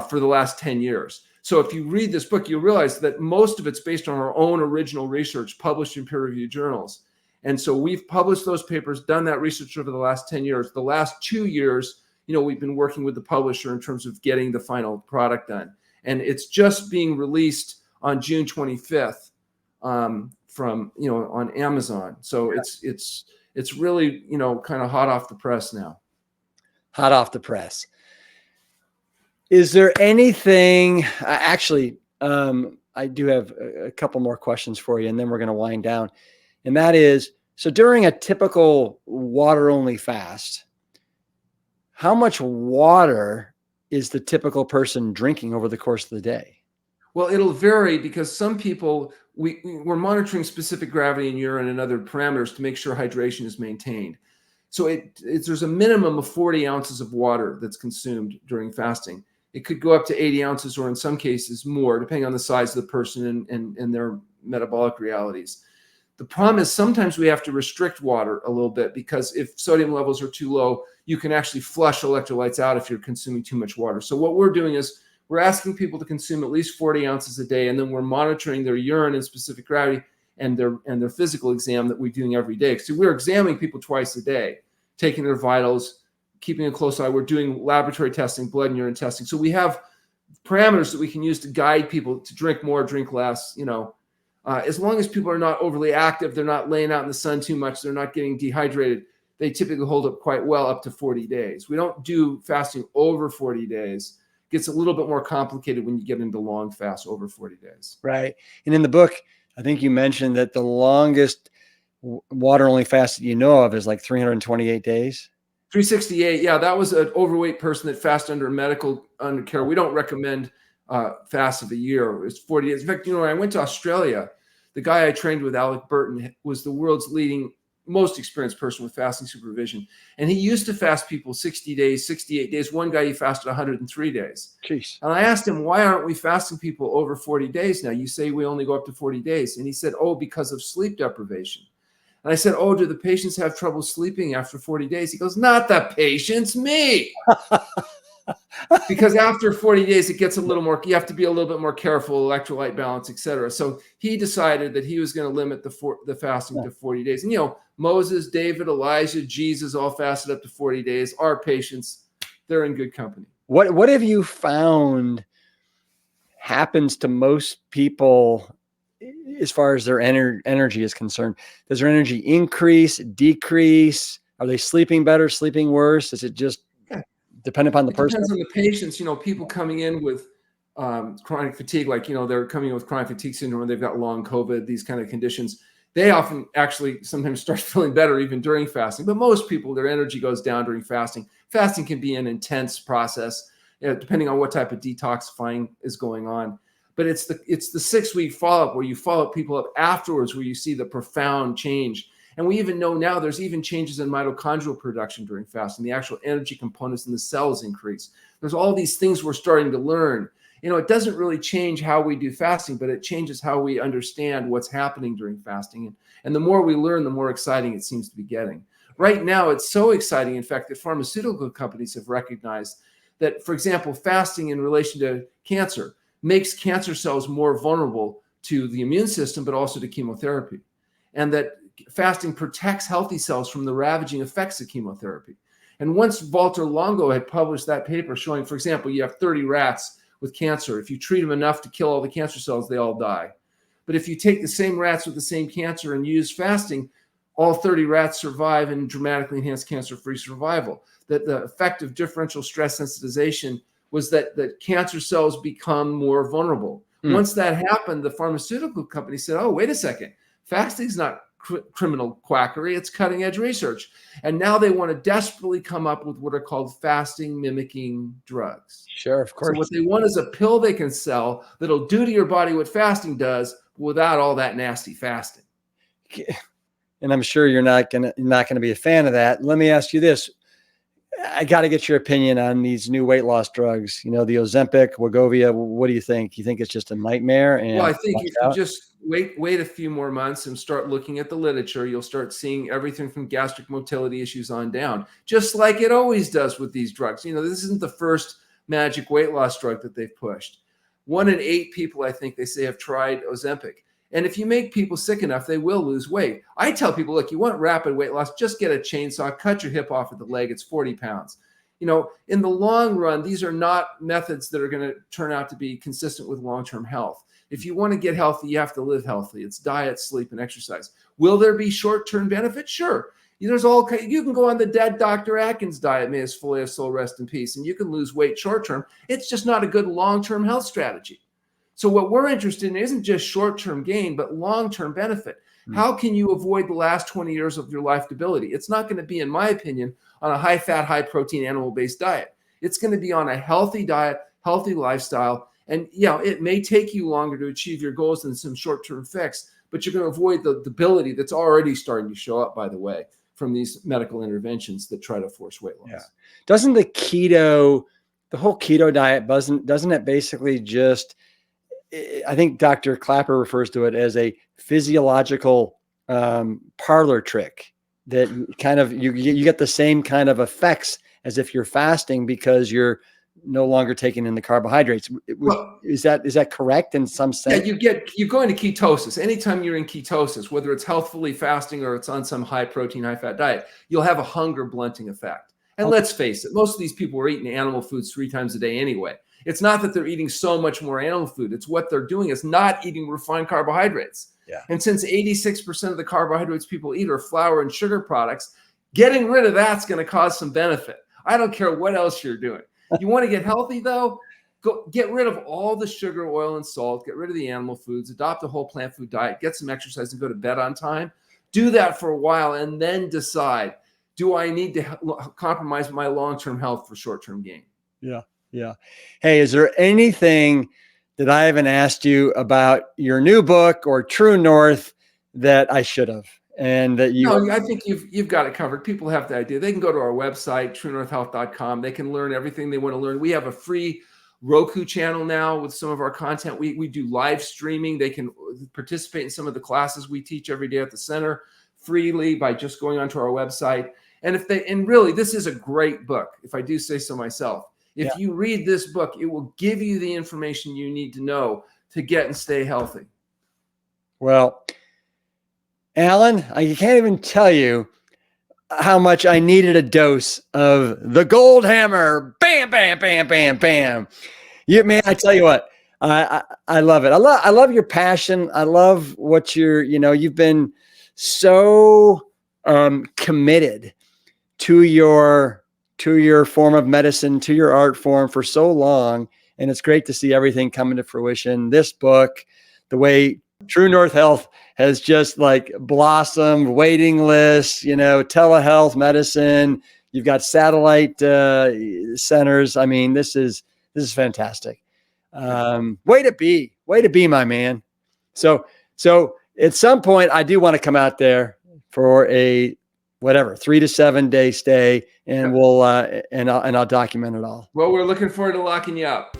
for the last 10 years. So if you read this book, you'll realize that most of it's based on our own original research published in peer-reviewed journals. And so we've published those papers, done that research over the last 10 years. The last 2 years, we've been working with the publisher in terms of getting the final product done. And it's just being released on June 25th from, on Amazon. So it's really, kind of hot off the press now. Hot off the press. Is there anything, actually, I do have a couple more questions for you, and then we're going to wind down. And that is, so during a typical water-only fast, how much water is the typical person drinking over the course of the day? Well, it'll vary because some people, we're monitoring specific gravity in urine and other parameters to make sure hydration is maintained. So there's a minimum of 40 ounces of water that's consumed during fasting. It could go up to 80 ounces or in some cases more, depending on the size of the person and their metabolic realities. The problem is sometimes we have to restrict water a little bit because if sodium levels are too low, you can actually flush electrolytes out if you're consuming too much water. So what we're doing is we're asking people to consume at least 40 ounces a day, and then we're monitoring their urine and specific gravity and their physical exam that we're doing every day. So we're examining people twice a day, taking their vitals, keeping a close eye. We're doing laboratory testing, blood and urine testing. So we have parameters that we can use to guide people to drink more, drink less. As long as people are not overly active, they're not laying out in the sun too much, they're not getting dehydrated, they typically hold up quite well up to 40 days. We don't do fasting over 40 days. It gets a little bit more complicated when you get into long fasts over 40 days. Right. And in the book, I think you mentioned that the longest water-only fast that you know of is like 328 days. 368. Yeah, that was an overweight person that fasted under care. We don't recommend fast of a year. It's 40 days. In fact, when I went to Australia, the guy I trained with, Alec Burton, was the world's leading most experienced person with fasting supervision. And he used to fast people 60 days, 68 days. One guy, he fasted 103 days. Jeez. And I asked him, why aren't we fasting people over 40 days now? You say we only go up to 40 days. And he said, oh, because of sleep deprivation. And I said, oh, do the patients have trouble sleeping after 40 days? He goes, not the patients, me. Because after 40 days, it gets a little more, you have to be a little bit more careful, electrolyte balance, et cetera. So he decided that he was going to limit the fasting to 40 days. And, you know, Moses, David, Elijah, Jesus all fasted up to 40 days. Our patients, they're in good company. What have you found happens to most people as far as their energy is concerned? Does their energy increase, decrease? Are they sleeping better, sleeping worse? Is it just depend upon the person? Depends on the patients. You know, people coming in with chronic fatigue, like, you know, they're coming in with chronic fatigue syndrome, they've got long COVID, these kind of conditions. They often actually sometimes start feeling better even during fasting. But most people, their energy goes down during fasting. Fasting can be an intense process, depending on what type of detoxifying is going on. But it's the 6-week follow-up where you follow people up afterwards, where you see the profound change. And we even know now there's even changes in mitochondrial production during fasting. The actual energy components in the cells increase. There's all these things we're starting to learn. You know, it doesn't really change how we do fasting, but it changes how we understand what's happening during fasting. And the more we learn, the more exciting it seems to be getting. Right now, it's so exciting, in fact, that pharmaceutical companies have recognized that, for example, fasting in relation to cancer makes cancer cells more vulnerable to the immune system, but also to chemotherapy. And that fasting protects healthy cells from the ravaging effects of chemotherapy. And once Walter Longo had published that paper showing, for example, you have 30 rats with cancer. If you treat them enough to kill all the cancer cells, they all die. But if you take the same rats with the same cancer and use fasting, all 30 rats survive and dramatically enhance cancer-free survival. That the effect of differential stress sensitization was that cancer cells become more vulnerable. Once that happened, the pharmaceutical company said, oh, wait a second, fasting's not criminal quackery, it's cutting edge research. And now they want to desperately come up with what are called fasting mimicking drugs. Sure, of course. So what they want is a pill they can sell that'll do to your body what fasting does without all that nasty fasting. And I'm sure you're not gonna be a fan of that. Let me ask you this. I got to get your opinion on these new weight loss drugs. You know, the Ozempic, Wegovy. What do you think? You think it's just a nightmare? And well, I think if you just wait a few more months and start looking at the literature, you'll start seeing everything from gastric motility issues on down, just like it always does with these drugs. You know, this isn't the first magic weight loss drug that they've pushed. 1 in 8 people, I think they say, have tried Ozempic. And if you make people sick enough, they will lose weight. I tell people, look, you want rapid weight loss, just get a chainsaw, cut your hip off at the leg. It's 40 pounds. You know, in the long run, these are not methods that are going to turn out to be consistent with long-term health. If you want to get healthy, you have to live healthy. It's diet, sleep, and exercise. Will there be short-term benefits? Sure. There's all you can go on the dead Dr. Atkins diet, may his fully his soul rest in peace, and you can lose weight short-term. It's just not a good long-term health strategy. So what we're interested in isn't just short-term gain, but long-term benefit. How can you avoid the last 20 years of your life debility? It's not going to be, in my opinion, on a high-fat, high-protein, animal-based diet. It's going to be on a healthy diet, healthy lifestyle. And, yeah, it may take you longer to achieve your goals than some short-term fix, but you're going to avoid the debility that's already starting to show up, by the way, from these medical interventions that try to force weight loss. Yeah. Doesn't the whole keto diet, doesn't it basically just, I think Dr. Clapper refers to it as a physiological parlor trick that kind of you get the same kind of effects as if you're fasting because you're no longer taking in the carbohydrates. Well, is that correct in some sense? Yeah, you go into ketosis. Anytime you're in ketosis, whether it's healthfully fasting or it's on some high protein, high fat diet, you'll have a hunger blunting effect. And let's face it, most of these people are eating animal foods 3 times a day anyway. It's not that they're eating so much more animal food. It's what they're doing is not eating refined carbohydrates. Yeah. And since 86% of the carbohydrates people eat are flour and sugar products, getting rid of that's going to cause some benefit. I don't care what else you're doing. You want to get healthy, though? Go get rid of all the sugar, oil, and salt. Get rid of the animal foods. Adopt a whole plant food diet. Get some exercise and go to bed on time. Do that for a while and then decide, do I need to compromise my long-term health for short-term gain? Yeah. Yeah. Hey, is there anything that I haven't asked you about your new book or True North that I should have? and that you. No, I think you've got it covered. People have the idea. They can go to our website, truenorthhealth.com. They can learn everything they want to learn. We have a free Roku channel now with some of our content. We do live streaming. They can participate in some of the classes we teach every day at the center freely by just going onto our website. And really, this is a great book, if I do say so myself. If you read this book, it will give you the information you need to know to get and stay healthy. Well, Alan, I can't even tell you how much I needed a dose of the Goldhamer. Bam, bam, bam, bam, bam. Man, I tell you what, I love it. I love your passion. I love what you've been so committed to your form of medicine, to your art form for so long. And it's great to see everything coming to fruition. This book, the way True North Health has just like blossomed, waiting lists, telehealth medicine. You've got satellite centers. I mean, this is fantastic. Way to be, my man. So at some point I do want to come out there for a 3 to 7 day stay, and we'll I'll document it all. Well, we're looking forward to locking you up.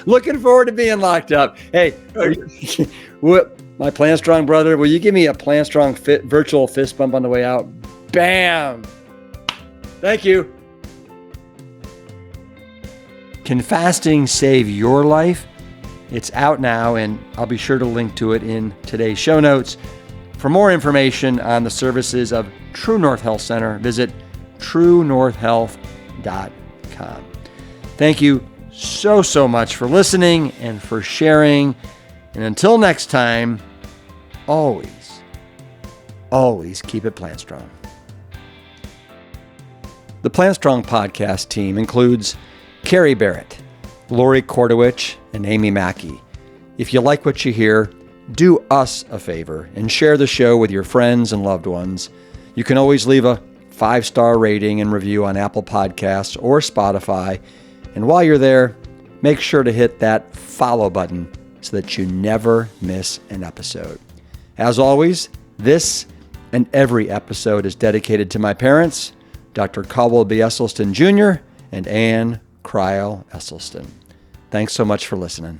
Looking forward to being locked up. Hey, my Plantstrong brother, will you give me a Plantstrong virtual fist bump on the way out? Bam! Thank you. Can fasting save your life? It's out now, and I'll be sure to link to it in today's show notes. For more information on the services of True North Health Center, visit truenorthhealth.com. Thank you so much for listening and for sharing. And until next time, always keep it plant strong. The Plant Strong podcast team includes Carrie Barrett, Lori Kordowich, and Amy Mackey. If you like what you hear, do us a favor and share the show with your friends and loved ones. You can always leave a 5-star rating and review on Apple Podcasts or Spotify. And while you're there, make sure to hit that follow button so that you never miss an episode. As always, this and every episode is dedicated to my parents, Dr. Caldwell B. Esselstyn Jr. and Ann Cryle Esselstyn. Thanks so much for listening.